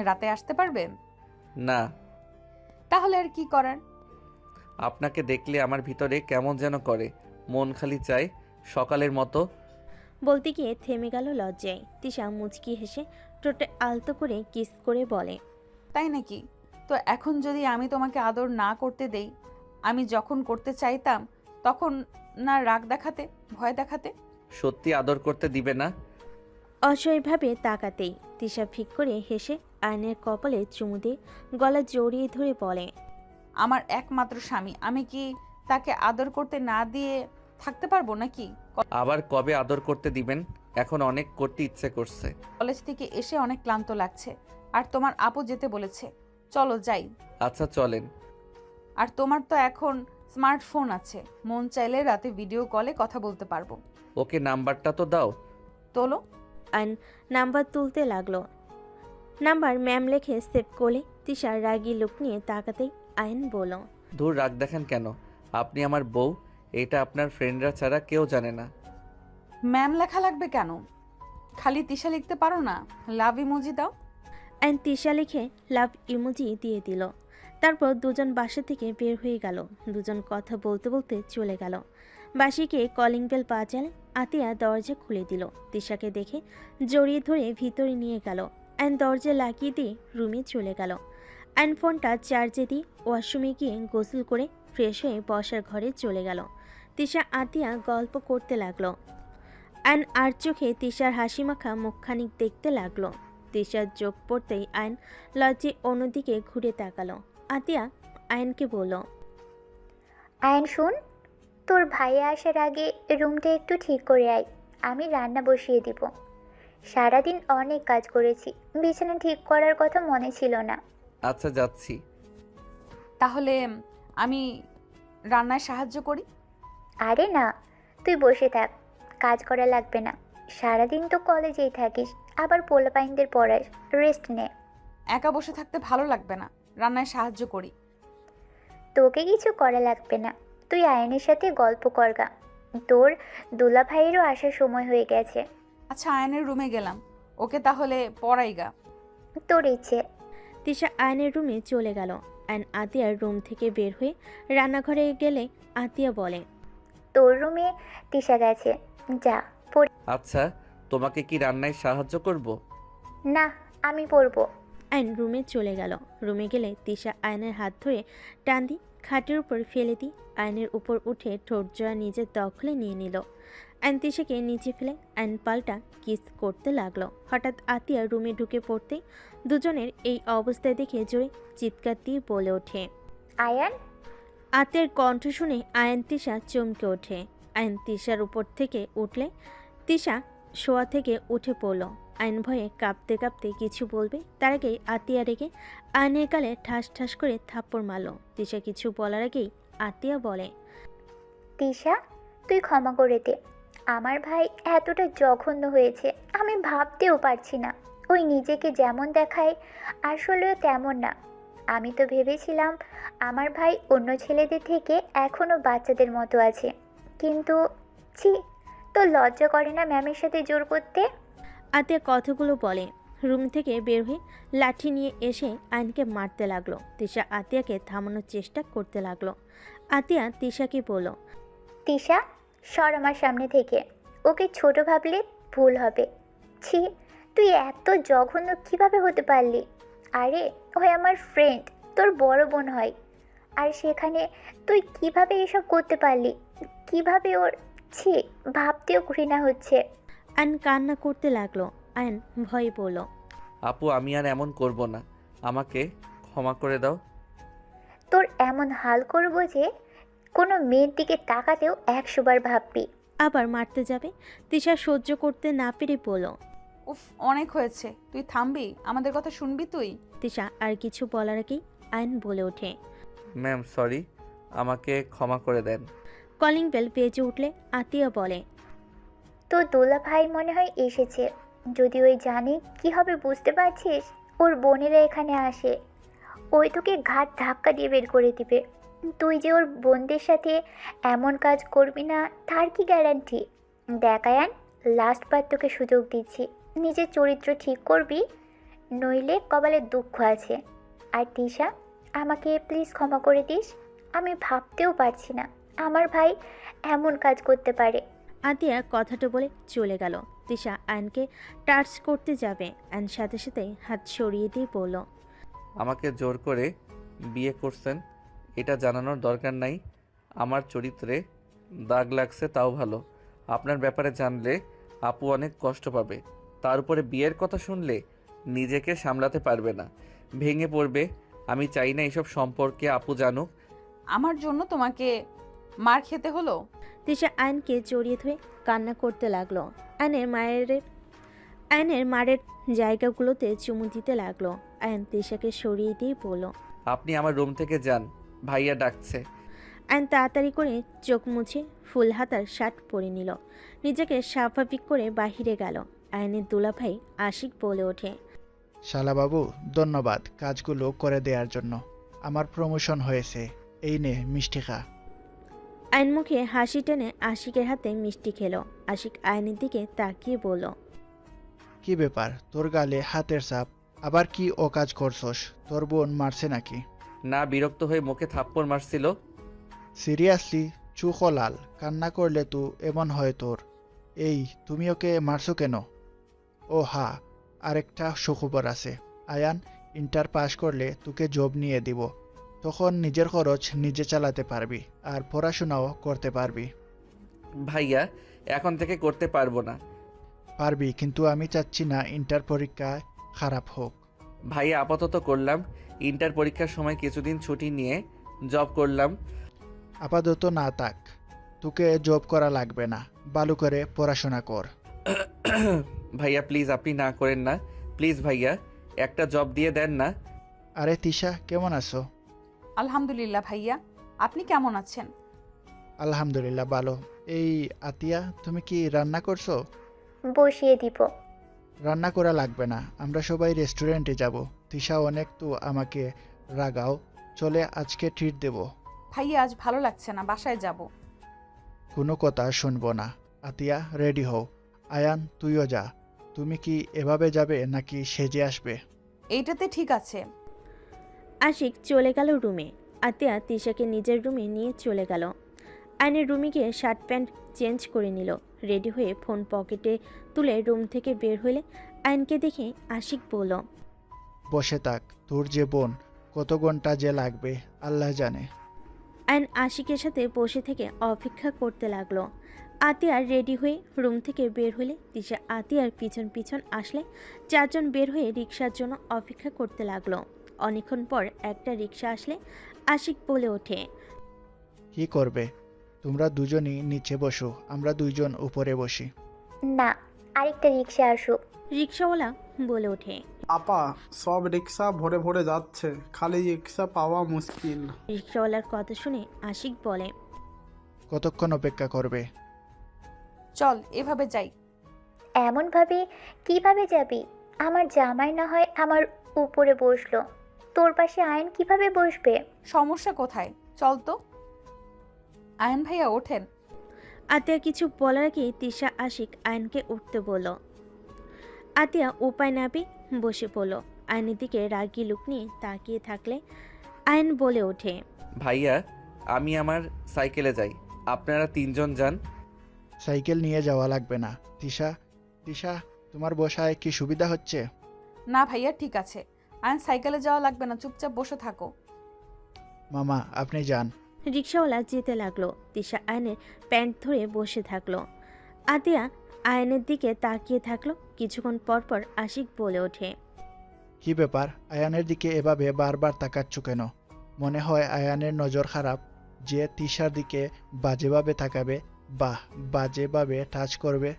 রাতে আসতে পারবে? না, তাহলে আর কি করার? আপনাকে দেখলে আমার ভিতরে কেমন যেন করে, মন খালি চায় সকালের মতো। বলতে গিয়ে থেমে গেল লজ্জায়। তিশা মুচকি হেসে ঠোঁটে আলতো করে কিস করে বলে, তাই নাকি? তো এখন যদি আমি তোমাকে আদর না করতে দেই, আমি যখন করতে চাইতাম তখন না রাগ দেখাতে, ভয় দেখাতে? সত্যি আদর করতে দিবে না? অসহায়ভাবে তাকাতেই তিশা ফিক করে হেসে আয়নের কপালে চুমু দিয়ে গলা জড়িয়ে ধরে বলে, আমার একমাত্র স্বামী, আমি কি তাকে আদর করতে না দিয়ে থাকতে পারবো নাকি? আবার কবে আদর করতে দিবেন? এখন অনেক করতে ইচ্ছে করছে। কলেজ থেকে এসে অনেক ক্লান্ত লাগছে, আর তোমার আপু যেতে বলেছে। চলো যাই। আচ্ছা চলেন। আর তোমার তো এখন স্মার্টফোন আছে, মন চাইলে রাতে ভিডিও কলে কথা বলতে পারবো। ওকে নাম্বারটা তো দাও। তোলো। আয়ন নাম্বার তুলতে লাগলো। নাম্বার ম্যাম লেখে সেভ করলে তিশার রাগী লোক নিয়ে তাকাতেই আয়ন বলল, দূর রাগ দেখেন কেন? আপনি আমার বউ, এটা আপনার ফ্রেন্ডরা ছাড়া কেউ জানে না। ম্যাম লেখা লাগবে কেন? খালি তিশা লিখতে পারো না? লাভ ইমোজি দাও। আয়ন তিশা লিখে লাভ ইমোজি দিয়ে দিল। তারপর দুজন বাসা থেকে বের হয়ে গেল। দুজন কথা বলতে বলতে চলে গেল। বাসিকে কলিং বেল বাজালে আতিয়া দরজা খুলে দিল। তিশাকে দেখে জড়িয়ে ধরে ভিতরে নিয়ে গেল। আয়ন দরজা লাগিয়ে দিয়ে রুমে চলে গেল। আয়ন ফোনটা চার্জে দিয়ে ওয়াশরুমে গিয়ে গোসল করে ফ্রেশ হয়ে বসার ঘরে চলে গেল। তিশা আতিয়া গল্প করতে লাগলো। আয়ন আর চোখে তিশার হাসিমাখা মুখখানিক দেখতে লাগলো। তিশার চোখ পড়তেই আয়ন লজ্জে অন্যদিকে ঘুরে তাকালো। আতিয়া আয়নকে বলল, আয়ন শুন, তোর ভাইয়া আসার আগে রুমটা একটু ঠিক করে আয়, আমি রান্না বসিয়ে দিব। সারাদিন অনেক কাজ করেছি, বিছানা ঠিক করার কথা মনে ছিল না। আচ্ছা যাচ্ছি। তাহলে আমি রান্নায় সাহায্য করি। আরে না, তুই বসে থাক, কাজ করা লাগবে না। সারাদিন তো কলেজেই থাকিস, আবার পোলাপাইনদের পড়াস, রেস্ট নে। একা বসে থাকতে ভালো লাগবে না, রান্নায় সাহায্য করি। তোকে কিছু করা লাগবে না, তুই আয়নের সাথে গল্প করগা। তোর দুলা ভাইয়েরও আসার সময় হয়ে গেছে। আচ্ছা, আয়নের রুমে গেলাম, ওকে তাহলে পড়াইগা। তোর ইচ্ছে। তিশা আয়নের রুমে চলে গেল। আয়ন আতিয়ার রুম থেকে বের হয়ে রান্নাঘরে গেলে আতিয়া বলে, তোর রুমে তিশা গেছে, যা পড়। আচ্ছা, তোমাকে কি রান্নায় সাহায্য করব? না, আমি পড়বো। আয়ন রুমে চলে গেল। রুমে গেলে তিশা আয়নের হাত ধরে টান দিয়ে খাটের উপর ফেলে দিয়ে আয়নের উপর উঠে ঠোঁট জোড়া নিজের দখলে নিয়ে নিল। আয়ন তিশাকে নিচে ফেলে আয়ন পাল্টা কিস করতে লাগলো। হঠাৎ আতিয়া রুমে ঢুকে পড়তেই দুজনের এই অবস্থায় দেখে জোরে চিৎকার দিয়ে বলে ওঠে, আয়ান। আতের কণ্ঠ শুনে আয়ন তিশা চমকে ওঠে। আয়ন তিশার উপর থেকে উঠলে তিশা শোয়া থেকে উঠে পড়ল। আয়ন ভয়ে কাঁপতে কাঁপতে কিছু বলবে, তার আগেই আতিয়া রেগে আয়নের গালে ঠাস ঠাস করে থাপ্পড় মারল। তিশা কিছু বলার আগেই আতিয়া বলে, তিশা, তুই ক্ষমা করে দে। আমার ভাই এতটা জঘন্য হয়েছে আমি ভাবতেও পারছি না। ওই নিজেকে যেমন দেখায় আসলেও তেমন না। আমি তো ভেবেছিলাম আমার ভাই অন্য ছেলেদের থেকে এখনও বাচ্চাদের মতো আছে, কিন্তু ছি, তো লজ্জা করে না ম্যামের সাথে জোর করতে? আতিয়া কথাগুলো বলে রুম থেকে বের হয়ে লাঠি নিয়ে এসে আয়নকে মারতে লাগলো। তিশা আতিয়াকে থামানোর চেষ্টা করতে লাগলো। আতিয়া তিশাকে বলল, তিশা, সর আমার সামনে থেকে। ওকে ছোট ভাবলে ভুল হবে। ছি, তুই এত জঘন্য কিভাবে হতে পারলি? আরে ওই আমার ফ্রেন্ড, তোর বড় বোন হয়, আর সেখানে তুই কিভাবে এসব করতে পারলি? কিভাবে ওর, ছি, ভাবতেও ঘৃণা হচ্ছে। আয়ন কান্না করতে লাগলো। আয়ন ভয়ে বলল, আপু আমি আর এমন করব না, আমাকে ক্ষমা করে দাও। তোর এমন হাল করবো যে কোনো মেয়ের দিকে তাকাতেও 100 বার ভাববি। আবার মারতে যাবে। তিশা সহ্য করতে না পেরে বলল। উফ, অনেক হয়েছে, তুই থামবি? আমাদের কথা শুনবি তুই? তিশা আর কিছু বলার আগেই আয়ন বলে ওঠে। ম্যাম সরি, আমাকে ক্ষমা করে দেন। কলিং বেল বেজে উঠলে আতিয়া বলে। তো দোলা ভাই মনে হয় এসেছে। যদি ওই জানে কি হবে বুঝতে পারছিস? ওর বোনেরা এখানে আসে, ওই তোকে ঘাট ধাক্কা দিয়ে বের করে দিবে। তুই যে ওর বোনদের সাথে এমন কাজ করবি না তার কি গ্যারান্টি? দেখ আয়ান, লাস্টবার তোকে সুযোগ দিচ্ছি, নিজের চরিত্র ঠিক করবি, নইলে কপালে দুঃখ আছে। আর তিশা, আমাকে প্লিজ ক্ষমা করে দিস। আমি ভাবতেও পারছি না আমার ভাই এমন কাজ করতে পারে। আতিয়া কথাটা বলে চলে গেল। তিশা আয়নকে টাচ করতে যাবে, আয়ন সাথে সাথে হাত সরিয়ে দিয়ে বলল। আমাকে জোর করে বিয়ে করছেন, এটা জানানোর দরকার নাই। আমার চরিত্রে দাগ লাগছে তাও ভালো। আপনার ব্যাপারে জানলে আপু অনেক কষ্ট পাবে। তার উপরে বিয়ের কথা শুনলে নিজেকে সামলাতে পারবে না, ভেঙে পড়বে। আমি চাই না এসব সম্পর্কে আপু জানুক। আমার জন্য তোমাকে মার খেতে হলো? তিশা আয়নকে জড়িয়ে ধরে কান্না করতে লাগলো। আয়নের মারের জায়গাগুলোতে চুমু দিতে লাগলো। আয়ন তিশাকে সরিয়ে দিয়ে বলল। আপনি আমার রুম থেকে যান, ভাইয়া ডাকছে। আয়ন তাড়াতাড়ি করে চোখ মুছে ফুল হাতার শার্ট পরে নিল, নিজেকে স্বাভাবিক করে বাহিরে গেল। আয়নের দুলাভাই আশিক বলে ওঠে। শালাবাবু, ধন্যবাদ কাজগুলো করে দেওয়ার জন্য। আমার প্রমোশন হয়েছে, এই নে মিষ্টি খা। আয়ন মুখে হাসি টেনে আশিকের হাতে মিষ্টি খেলো। আশিক আয়নের দিকে তাকিয়ে বলল। কি ব্যাপার, তোর গালে হাতের ছাপ? আবার কি ও কাজ করছস? তোর বোন মারছে নাকি? না, বিরক্ত হয়ে মুখে থাপ্পড় মারছিল। সিরিয়াসলি? চোখ লাল, কান্না করলে তো এমন হয় তোর। এই, তুমি ওকে মারছো কেন? ও হা, আরেকটা সুখবর আছে। আয়ান ইন্টার পাস করলে তোকে জব নিয়ে দিব। তখন নিজের খরচ নিজে চালাতে পারবি, আর পড়াশোনাও করতে পারবি। ভাইয়া এখন থেকে করতে পারবো না। পারবি, কিন্তু আমি চাচ্ছি না ইন্টার পরীক্ষায় খারাপ হোক। ভাইয়া আপাতত করলাম, ইন্টার পরীক্ষার সময় কিছুদিন ছুটি নিয়ে জব করলাম। আপাতত না থাক, তোকে জব করা লাগবে না, ভালো করে পড়াশোনা কর। ভাইয়া প্লিজ, আপনি না করেন না। প্লিজ ভাইয়া, একটা জব দিয়ে দেন না। আরে তিশা, কেমন আছো? আলহামদুলিল্লাহ ভাইয়া, আপনি কেমন আছেন? আলহামদুলিল্লাহ ভালো। এই আতিয়া, তুমি কি রান্না করছো? বসিয়ে দিব। রান্না করা লাগবে না, আমরা সবাই রেস্টুরেন্টে যাব। তিশা অনেক তো আমাকে রাগাও, চলে আজকে ট্রিট দেব। ভাইয়া আজ ভালো লাগছে না, বাসায় যাব। কোনো কথা শুনবো না। আতিয়া রেডি হও। আয়ান তুইও যা। তুমি কি এভাবে যাবে নাকি সেজে আসবে? এইটাতে ঠিক আছে। আশিক চলে গেল রুমে। আতিয়া তিশাকে নিজের রুমে নিয়ে চলে গেল। আয়নের রুমে গিয়ে শার্ট প্যান্ট চেঞ্জ করে নিল। রেডি হয়ে ফোন পকেটে তুলে রুম থেকে বের হলে আয়নকে দেখে আশিক বলল। বসে থাক, তোর যে বোন, কত ঘন্টা যে লাগবে আল্লাহ জানে। আয়ন আশিকের সাথে বসে থেকে অপেক্ষা করতে লাগলো। আতিয়ার রেডি হয়ে রুম থেকে বের হলে তিশা আতিয়ার পিছন পিছন আসলে চারজন বের হয়ে রিক্সার জন্য অপেক্ষা করতে লাগলো। অনেকক্ষণ পর একটা রিক্সা আসলে আশিক বলে ওঠে। কি করবে? তোমরা দুজনই নিচে বসো, আমরা দুইজন উপরে বসি। না, আরেকটা রিক্সা আসুক। রিক্সাওয়ালা বলে ওঠে। আপা, সব রিক্সা ভরে ভরে যাচ্ছে, খালি রিক্সা পাওয়া মুশকিল। রিক্সাওয়ালার কথা শুনে আশিক বলে। কতক্ষণ অপেক্ষা করবে? চল এভাবে যাই। এমনভাবে কিভাবে যাবি? আমার জামাই না হয় আমার উপরে বসলো, তোর পাশে আয়ন কিভাবে বসবে? সমস্যা কোথায়? চল তো। আয়ন ভাইয়া ওঠেন। আতিয়া কিছু বলার আগে তিশা আশিক আয়নকে উঠতে বলল। আতিয়া উপায় না পেয়ে বসে পড়ল। আয়নের দিকে রাগী লুক নিয়ে তাকিয়ে থাকলে আয়ন বলে ওঠে। ভাইয়া আমি আমার সাইকেলে যাই, আপনারা তিনজন যান। সাইকেল নিয়ে যাওয়া লাগবে না। তিশা, তিশা, তোমার বসায় কি সুবিধা হচ্ছে? না ভাইয়া ঠিক আছে, আয়ন সাইকেলে যাওয়া লাগবে না, চুপচাপ বসে থাকো। মামা আপনি যান। রিক্সাওয়ালা যেতে লাগলো। তিশা আয়নের প্যান্ট ধরে বসে থাকলো। আতিয়া আয়নের দিকে তাকিয়ে থাকলো। কিছুক্ষণ পর পর আশিক বলে ওঠে। কি ব্যাপার, আয়ানের দিকে এভাবে বারবার তাকাচ্ছ কেন? মনে হয় আয়ানের নজর খারাপ? যে তিশার দিকে বাজেভাবে তাকাবে, বাহ, বাজেভাবে টাচ করবে।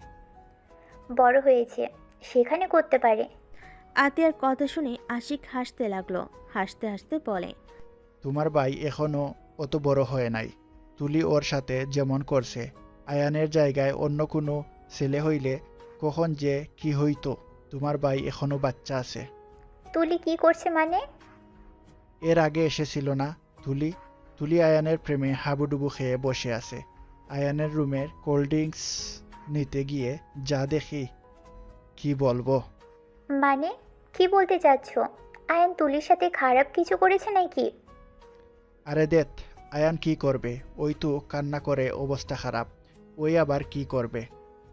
বড় হয়েছে, সেখানে করতে পারে। আতিয়ার কথা শুনে আশিক হাসতে লাগলো। হাসতে হাসতে বলে, তোমার ভাই এখনো অত বড় হয় নাই। তুলি ওর সাথে যেমন করছে, আয়ানের জায়গায় অন্য কোনো ছেলে হইলে কখন যে কি হইতো। তোমার ভাই এখনো বাচ্চা আছে। তুলি কি করছে মানে? এর আগে এসেছিল না তুলি? তুলি আয়ানের প্রেমে হাবুডুবু খেয়ে বসে আছে। আয়ানের রুমের কোল্ড ড্রিঙ্কস নিতে গিয়ে যা দেখি, কি বলবো। মানে কি বলতে চাচ্ছ? আয়ান তুলির সাথে খারাপ কিছু করেছে নাকি? আরে দেখ, আয়ান কি করবে? ওই তো কান্না করে অবস্থা খারাপ। ওই আবার কি করবে?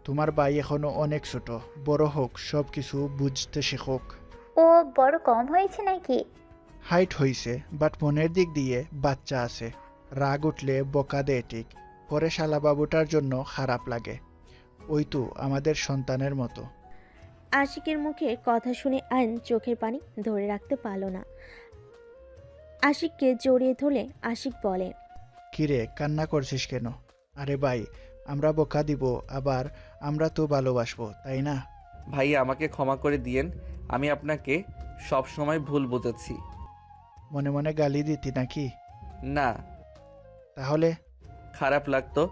তোমার ভাই এখনো অনেক ছোট, বড় হোক, সব কিছু বুঝতে শেখোক। ও বড় কম হয়েছে নাকি? হাইট হইছে, বাট মনের দিক দিয়ে বাচ্চা আছে। রাগ উঠলে বকা দেয় ঠিক, পরে শালাবাবুটার জন্য খারাপ লাগে। ওই তো আমাদের সন্তানের মতো। আশিকের মুখে কথা শুনে আয়ন চোখের পানি ধরে রাখতে পারল না। আশিককে জড়িয়ে ধরলে আশিক বলে, কিরে, কান্না করছিস কেন? আরে ভাই, আমরা বকা দিব, আবার আমরা তো ভালোবাসবো, তাই না? ভাইয়া আমাকে ক্ষমা করে দিয়েন, আমি আপনাকে সব সময় ভুল বুঝেছি। মনে মনে গালি দিতি নাকি? না, তাহলে খারাপ লাগতো।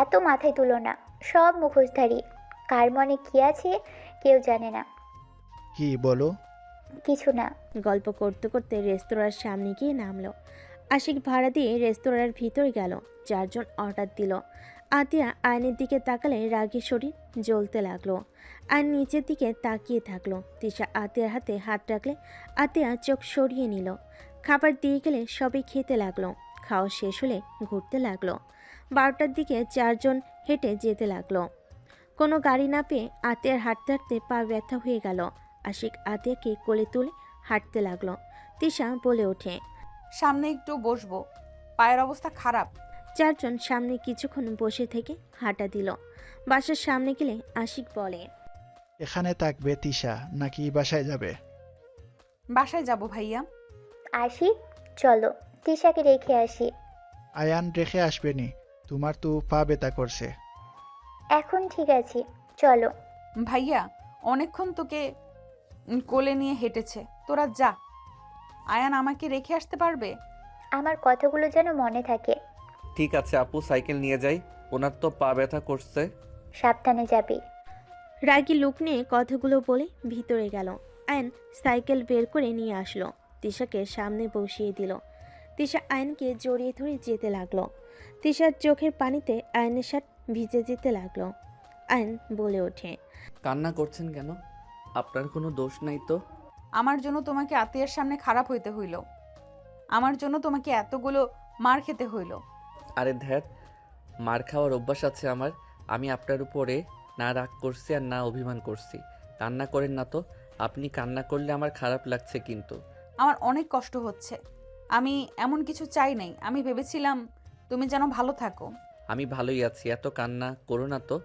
এত মাথায় তুলো না, সব মুখোশধারী। কার মনে কি আছে কেউ জানে না। কি বলো? কিছু না। গল্প করতে করতে রেস্তোরাঁর সামনে গিয়ে নামলো। আশিক ভাড়া দিয়ে রেস্তোরাঁর ভিতরে গেল। 4 জন অর্ডার দিল। আতিয়া আয়নের দিকে তাকালে রাগী শরীর জ্বলতে লাগলো। আর নিচের দিকে তাকিয়ে থাকলো। তিশা আতিয়ার হাতে হাত রাখলে আতিয়া চোখ সরিয়ে নিল। খাবার দিয়ে গেলে সবাই খেতে লাগলো। খাওয়া শেষ হলে ঘুরতে লাগলো। 12টার দিকে 4 জন হেঁটে যেতে লাগলো। কোনো গাড়ি না পেয়ে আতিয়ার হাঁটতে হাঁটতে পা ব্যথা হয়ে গেল। আশিক আতিয়াকে কোলে তুলে হাঁটতে লাগলো। তিশা বলে ওঠে, সামনে একটু বসবো, পায়ের অবস্থা খারাপ। 4 জন সামনে কিছুক্ষণ বসে থেকে হাঁটা দিল। বাসার সামনে গেলে আশিক বলে, এখানে থাকবে তিশা নাকি বাসায় যাবে? বাসায় যাব ভাইয়া। আসি, চলো তিশাকে রেখে আসি। আয়ান রেখে আসবেনি, তোমার তো পা ব্যথা করছে। এখন ঠিক আছে, চলো। ভাইয়া অনেকক্ষণ তোকে কোলে নিয়ে হেঁটেছে, তোরা যা। আয়ান আমাকে রেখে আসতে পারবে? আমার কথাগুলো যেন মনে থাকে। ঠিক আছে আপু, সাইকেল নিয়ে যাই, ওনার তো পা ব্যথা করছে। সাবধানে যাবি। রাগী লোক নিয়ে কথাগুলো বলে ভিতরে গেল। আয়ন সাইকেল বের করে নিয়ে আসলো। তিশাকে সামনে বসিয়ে দিল। তিশা আয়নকে জড়িয়ে ধরে যেতে লাগলো। তিশার চোখের পানিতে আয়নের শার্ট ভিজে যেতে লাগলো। আয়ন বলে ওঠে, কান্না করছেন কেন? আপনার কোনো দোষ নাই তো। আমার জন্য তোমাকে আত্মীয়ের সামনে খারাপ হইতে হইল, আমার জন্য তোমাকে এতগুলো মার খেতে হইল। আরে ধ্যাত, মার খাওয়ার অভ্যাস আছে আমার। আমি আপনার উপরে না রাগ করছি আর না অভিমান করছি। কান্না করেন না তো। আপনি কান্না করলে আমার খারাপ লাগছে কিন্তু। আমার অনেক কষ্ট হচ্ছে। আমি এমন কিছু চাই নাই, আমি ভেবেছিলাম তুমি যেন ভালো থাকো। আমি ভালোই আছি, এত কান্না করো না তো।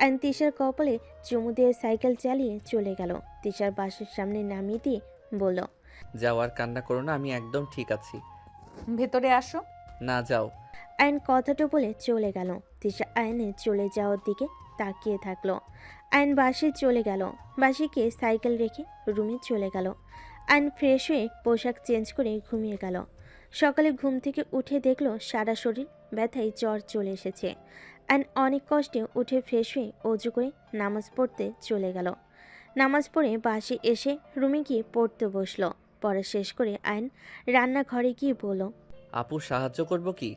আয়ন তিশার কপালে চুমু দিয়ে সাইকেল চালিয়ে চলে গেল। তিশার বাসের সামনে নামিয়ে দিয়ে বলল, যাও আর কান্না করো না, আমি একদম ঠিক আছি। ভেতরে আসো। না, যাও। আয়ন কথাটা বলে চলে গেল। তিশা আয়নের চলে যাওয়ার দিকে তাকিয়ে থাকলো। আয়ন বাসে চলে গেল। বাসে গিয়ে সাইকেল রেখে রুমে চলে গেল। আয়ন ফ্রেশ হয়ে পোশাক চেঞ্জ করে ঘুমিয়ে গেল। সকালে ঘুম থেকে উঠে দেখলো সারা শরীর ব্যথায় জ্বর চলে এসেছে। আয়ন অনেক কষ্টে উঠে ফ্রেশ হয়ে অজু করে নামাজ পড়তে চলে গেল। নামাজ পড়ে বাসে এসে রুমে গিয়ে পড়তে বসলো। পড়া শেষ করে আয়ন রান্নাঘরে গিয়ে বলল, আপু সাহায্য করব কি?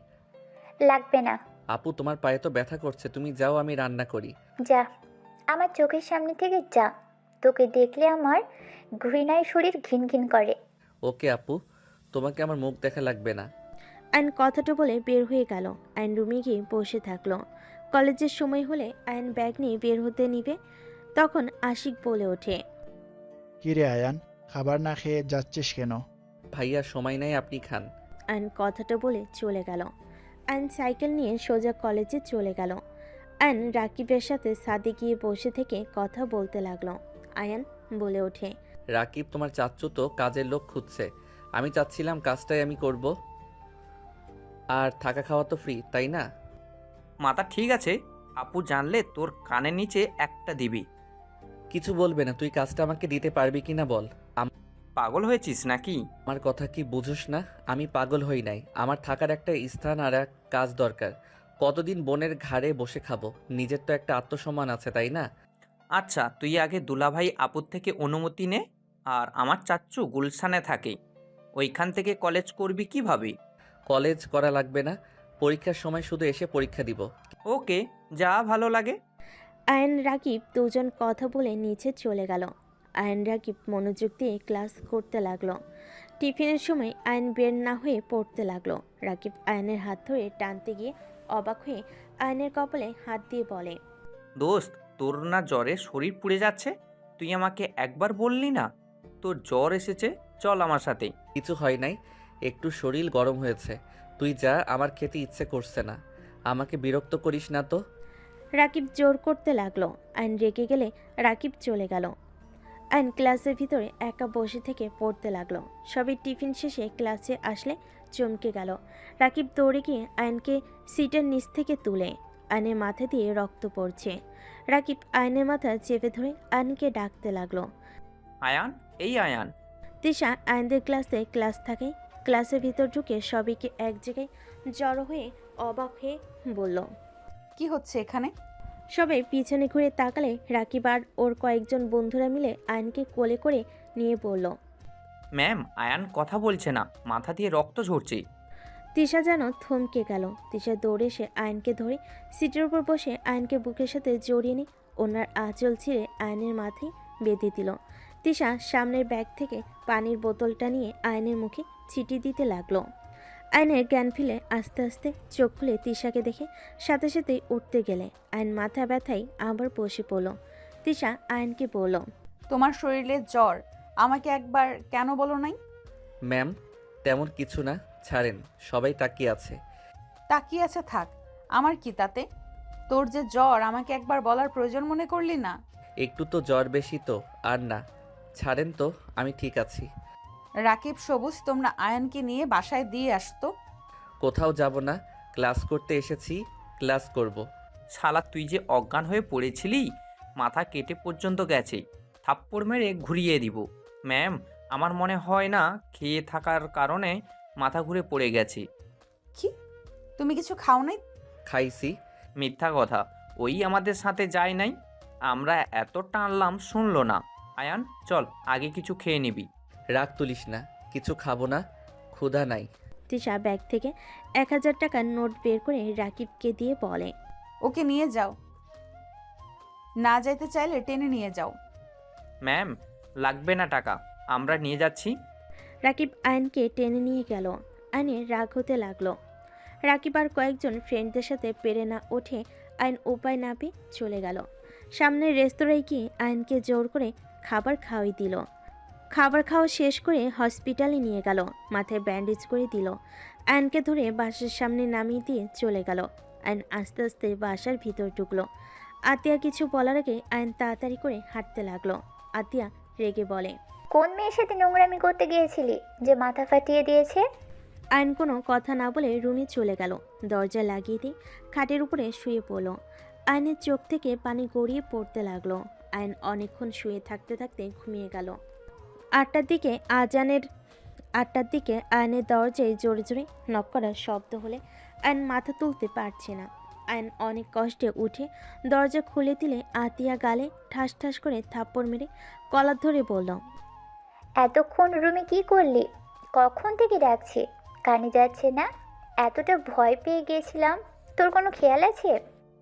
লাগবে না। আপু তোমার পায়ে তো ব্যথা করছে, তুমি যাও, আমি রান্না করি। যা, আমার চোখের সামনে থেকে যা। তোকে দেখলে আমার ঘৃণায় শরীর ঘিন ঘিন করে। ওকে আপু, তোমাকে আমার মুখ দেখা লাগবে না। আয়ন কথাটা বলে বের হয়ে গেল। আয়ন রুমে গিয়ে বসে থাকলো। কলেজের সময় হলে আয়ন ব্যাগ নিয়ে বের হতে নিবে, তখন আশিক বলে ওঠে, কিরে আয়ান, খাবার না খেয়ে যাচ্ছিস কেন? ভাইয়া সময় নাই, আপনি খান। আয়ন কথাটা বলে চলে গেল। আয়ন সাইকেল নিয়ে সোজা কলেজে চলে গেল। আয়ন রাকিবের সাথে ছাদে গিয়ে বসে থেকে কথা বলতে লাগলো। আয়ন বলে ওঠে, রাকিব তোমার চাচ্চু তো কাজের লোক খুঁজছে, আমি চাচ্ছিলাম কাজটাই আমি করব। আর থাকা খাওয়া তো ফ্রি, তাই না? মাথা ঠিক আছে, আপু জানলে তোর কানের নিচে একটা দিবি। কিছু বলবে না, তুই কাজটা আমাকে দিতে পারবি কিনা বল। পাগল হয়েছিস নাকি? আমার কথা কি বুঝোস না? আমি পাগল হই নাই, আমার থাকার একটা স্থান আর এক কাজ দরকার। কতদিন বোনের ঘাড়ে বসে খাবো? নিজের তো একটা আত্মসম্মান আছে, তাই না? আচ্ছা, তুই আগে দুলাভাই আপুর থেকে অনুমতি নে। আর আমার চাচ্চু গুলশানে থাকে, ওইখান থেকে কলেজ করবি কিভাবে? কলেজ করা লাগবে না, পরীক্ষার সময় শুধু এসে পরীক্ষা দিব। ওকে, যা ভালো লাগে। আয়ন রাকিব দুজন কথা বলে নিচে চলে গেল। আয়ন রাকিব মনোযোগ দিয়ে ক্লাস করতে লাগলো। টিফিনের সময় আয়ন বের না হয়ে পড়তে লাগলো। রাকিব আয়নের হাত ধরে টানতে গিয়ে অবাক হয়ে আয়নের কপালে হাত দিয়ে বলে, দোস্ত, তোর না জ্বরে শরীর পুড়ে যাচ্ছে? তুই আমাকে একবার বললি না তোর জ্বর এসেছে? চল আমার সাথে। কিছু হয় নাই, একটু শরীর গরম হয়েছে। তুই যা, আমার খেতে ইচ্ছে করছে না। আমাকে বিরক্ত করিস না তো। রাকিব জোর করতে লাগলো। আয়ন রেগে গেলে রাকিব চলে গেল। আয়ন ক্লাসের ভিতরে একা বসে থেকে পড়তে লাগলো। সবাই টিফিন শেষে ক্লাসে আসলে চমকে গেল। রাকিব দৌড়ে গিয়ে আয়নকে সিটের নিচ থেকে তুলে। আয়নের মাথা দিয়ে রক্ত পড়ছে। রাকিব আয়নের মাথা চেপে ধরে আয়নকে ডাকতে লাগলো। আয়ান, এই আয়ান। তিশা আয়নদের ক্লাস থাকে। ক্লাসের ভিতর ঢুকে সবাইকে এক জায়গায় জড়ো হয়ে অবাক হয়ে বলল, কি হচ্ছে এখানে? সবাই পিছনে ঘুরে তাকালে রাকিব আর ওর কয়েকজন বন্ধুরা মিলে আয়নকে কোলে করে নিয়ে বলল, ম্যাম, আয়ান কথা বলছে না, মাথা দিয়ে রক্ত ঝরছে। তিশা যেন থমকে গেল। তিশা দৌড়ে এসে আয়নকে ধরে সিটের উপর বসে আয়নকে বুকের সাথে জড়িয়ে নিয়ে ওনার আঁচল ছিঁড়ে আয়নের মাথায় বেঁধে দিল। তিশা সামনের ব্যাগ থেকে পানির বোতলটা নিয়ে আয়নের মুখে ছিটি দিতে লাগলো। আয়নের জ্ঞান ফিরে আস্তে আস্তে চোখ খুলে তিশাকে দেখে সাথে সাথেই উঠতে গেলে আয়ন মাথা ব্যথায় আবার বসে পড়ল। তিশা আয়নকে বলল, তোমার শরীরে জ্বর, আমাকে একবার কেন বলো নাই? ম্যাম, তেমন কিছু না, ছাড়েন। সবাই তাকিয়ে আছে। তাকিয়ে আছে থাক, আমার কি তাতে? তোর যে জ্বর, আমাকে একবার বলার প্রয়োজন মনে করলি না? একটু তো জ্বর বেশি তো, আর না। ছাড়েন তো, আমি ঠিক আছি। রাকিব, সবুজ, তোমরা আয়ানকে নিয়ে বাসায় দিয়ে আসতো। কোথাও যাব না, ক্লাস করতে এসেছি, ক্লাস করব। শালা, তুই যে অজ্ঞান হয়ে পড়েছিলি, মাথা কেটে পর্যন্ত গেছে। থাপ্পড় মেরে ঘুরিয়ে দিব। ম্যাম, আমার মনে হয় না খেয়ে থাকার কারণে মাথা ঘুরে পড়ে গেছে। কি, তুমি কিছু খাও নাই? খাইছি। মিথ্যা কথা, ওই আমাদের সাথে যায় নাই। আমরা এত টানলাম, শুনলো না। আয়ান, চল আগে কিছু খেয়ে নিবি। রাগ তুলিস না, কিছু খাবো না, ক্ষুধা নাই। তিশা ব্যাগ থেকে 1000 টাকার নোট বের করে রাকিবকে দিয়ে বলে, ওকে নিয়ে যাও, না যাইতে চাইলে টেনে নিয়ে যাও। ম্যাম, লাগবে না টাকা, আমরা নিয়ে যাচ্ছি। রাকিব আয়নকে টেনে নিয়ে গেল। আয়নের রাগ হতে লাগলো। রাকিব আর কয়েকজন ফ্রেন্ডদের সাথে পেরে না ওঠে আয়ন উপায় না পেয়ে চলে গেল। সামনের রেস্তোরাঁয় গিয়ে আয়নকে জোর করে খাবার খাওয়াই দিল। খাবার খাওয়া শেষ করে হসপিটালে নিয়ে গেল, মাথায় ব্যান্ডেজ করে দিল। আয়নকে ধরে বাসার সামনে নামিয়ে দিয়ে চলে গেল। আয়ন আস্তে আস্তে বাসার ভিতর ঢুকলো। আতিয়া কিছু বলার আগে আয়ন তাড়াতাড়ি করে হাঁটতে লাগলো। আতিয়া রেগে বলে, কোন মেয়ের সাথে নোংরামি করতে গিয়েছিলি যে মাথা ফাটিয়ে দিয়েছে? আয়ন কোনো কথা না বলে রুমে চলে গেল। দরজা লাগিয়ে দিয়ে খাটের উপরে শুয়ে পড়ল। আয়নের চোখ থেকে পানি গড়িয়ে পড়তে লাগলো। আয়ন অনেকক্ষণ শুয়ে থাকতে থাকতে ঘুমিয়ে গেল। 8টার দিকে আয়নের দরজায় জোরে জোরে নক করার শব্দ হলে আয়ন মাথা তুলতে পারছে না। আয়ন অনেক কষ্টে উঠে দরজা খুলে দিলে আতিয়া গালে ঠাস ঠাস করে থাপ্পড় মেরে কলার ধরে বলল, এতক্ষণ রুমে কি করলি? কখন থেকে ডাকছি, কানে যাচ্ছে না? এতটা ভয় পেয়ে গিয়েছিলাম, তোর কোনো খেয়াল আছে?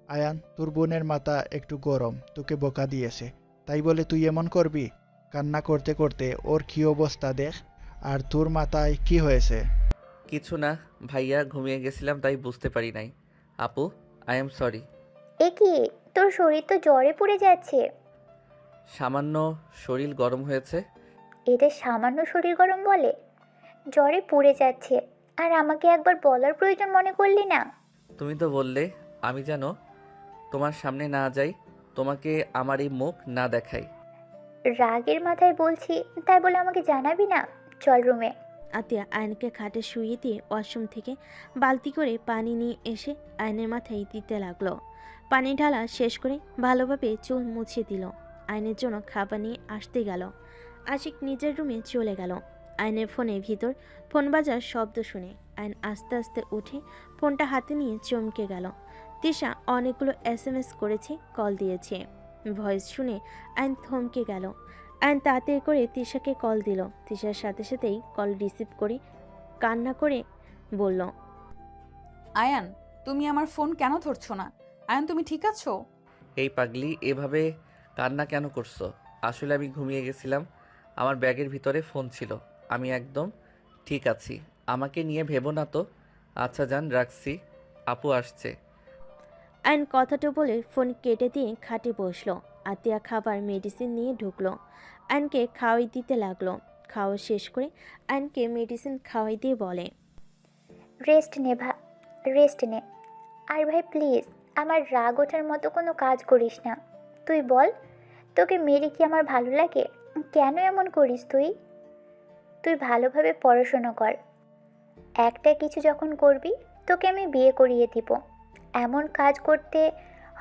আয়ান, তোর বোনের মাথা একটু গরম, তোকে বোকা দিয়েছে, তাই বলে তুই এমন করবি? কান্না করতে করতে ওর কী অবস্থা দেখ। আর তোর মাথায় কি হয়েছে? কিছু না ভাইয়া, ঘুমিয়ে গেছিলাম তাই বুঝতে পারি নাই। আপু, আই এম সরি। এ কি, তোর শরীর তো জ্বরে পুড়ে যাচ্ছে। সামান্য শরীর গরম হয়েছে। এটা সামান্য শরীর গরম বলে? জ্বরে পুড়ে যাচ্ছে আর আমাকে একবার বলার প্রয়োজন মনে করলি না? তুমি তো বললে আমি যেন তোমার সামনে না যাই, তোমাকে আমার এই মুখ না দেখাই। রাগের মাথায় বলছি, তাই বলে আমাকে জানাবি না? চল রুমে। আতিয়া আয়নকে খাটে শুইয়ে দিয়ে ওয়াশরুম থেকে বালতি করে পানি নিয়ে এসে আয়নের মাথায় দিতে লাগলো। পানি ঢালা শেষ করে ভালোভাবে চুল মুছে দিল। আয়নের জন্য খাবার নিয়ে আসতে গেল। আশিক নিজের রুমে চলে গেল। আয়নের ফোনের ভিতর ফোন বাজার শব্দ শুনে আয়ন আস্তে আস্তে উঠে ফোনটা হাতে নিয়ে চমকে গেল। তিশা অনেকগুলো SMS করেছে, কল দিয়েছে। ভয়েস শুনে আয়ন থমকে গেল। আয়ন তাড়াতাড়ি করে তিশাকে কল দিল। তিশার সাথে সাথেই কল রিসিভ করে কান্না করে বলল, আয়ান, তুমি আমার ফোন কেন ধরছো না? আয়ান, তুমি ঠিক আছো? এই পাগলি, এভাবে কান্না কেন করছো? আসলে আমি ঘুমিয়ে গেছিলাম। আমার ব্যাগের ভিতরে ফোন ছিল। আমি একদম ঠিক আছি। আমাকে নিয়ে ভেবো না তো। আচ্ছা জান, রাখছি। আপু আসছে। আয়ন কথাটা বলে ফোন কেটে দিয়ে খাটে বসলো। আতিয়া খাবার মেডিসিন নিয়ে ঢুকলো। আয়নকে খাওয়াই দিতে লাগলো। খাওয়া শেষ করে আয়নকে মেডিসিন খাওয়াই দিয়ে বলে, রেস্ট নে রেস্ট নে। আর ভাই প্লিজ আমার রাগ ওঠার মতো কোনো কাজ করিস না। তুই বল, তোকে মেরে কি আমার ভালো লাগে? কেন এমন করিস তুই? তুই ভালোভাবে পড়াশোনা কর। একটা কিছু যখন করবি তোকে আমি বিয়ে করিয়ে দিব। এমন কাজ করতে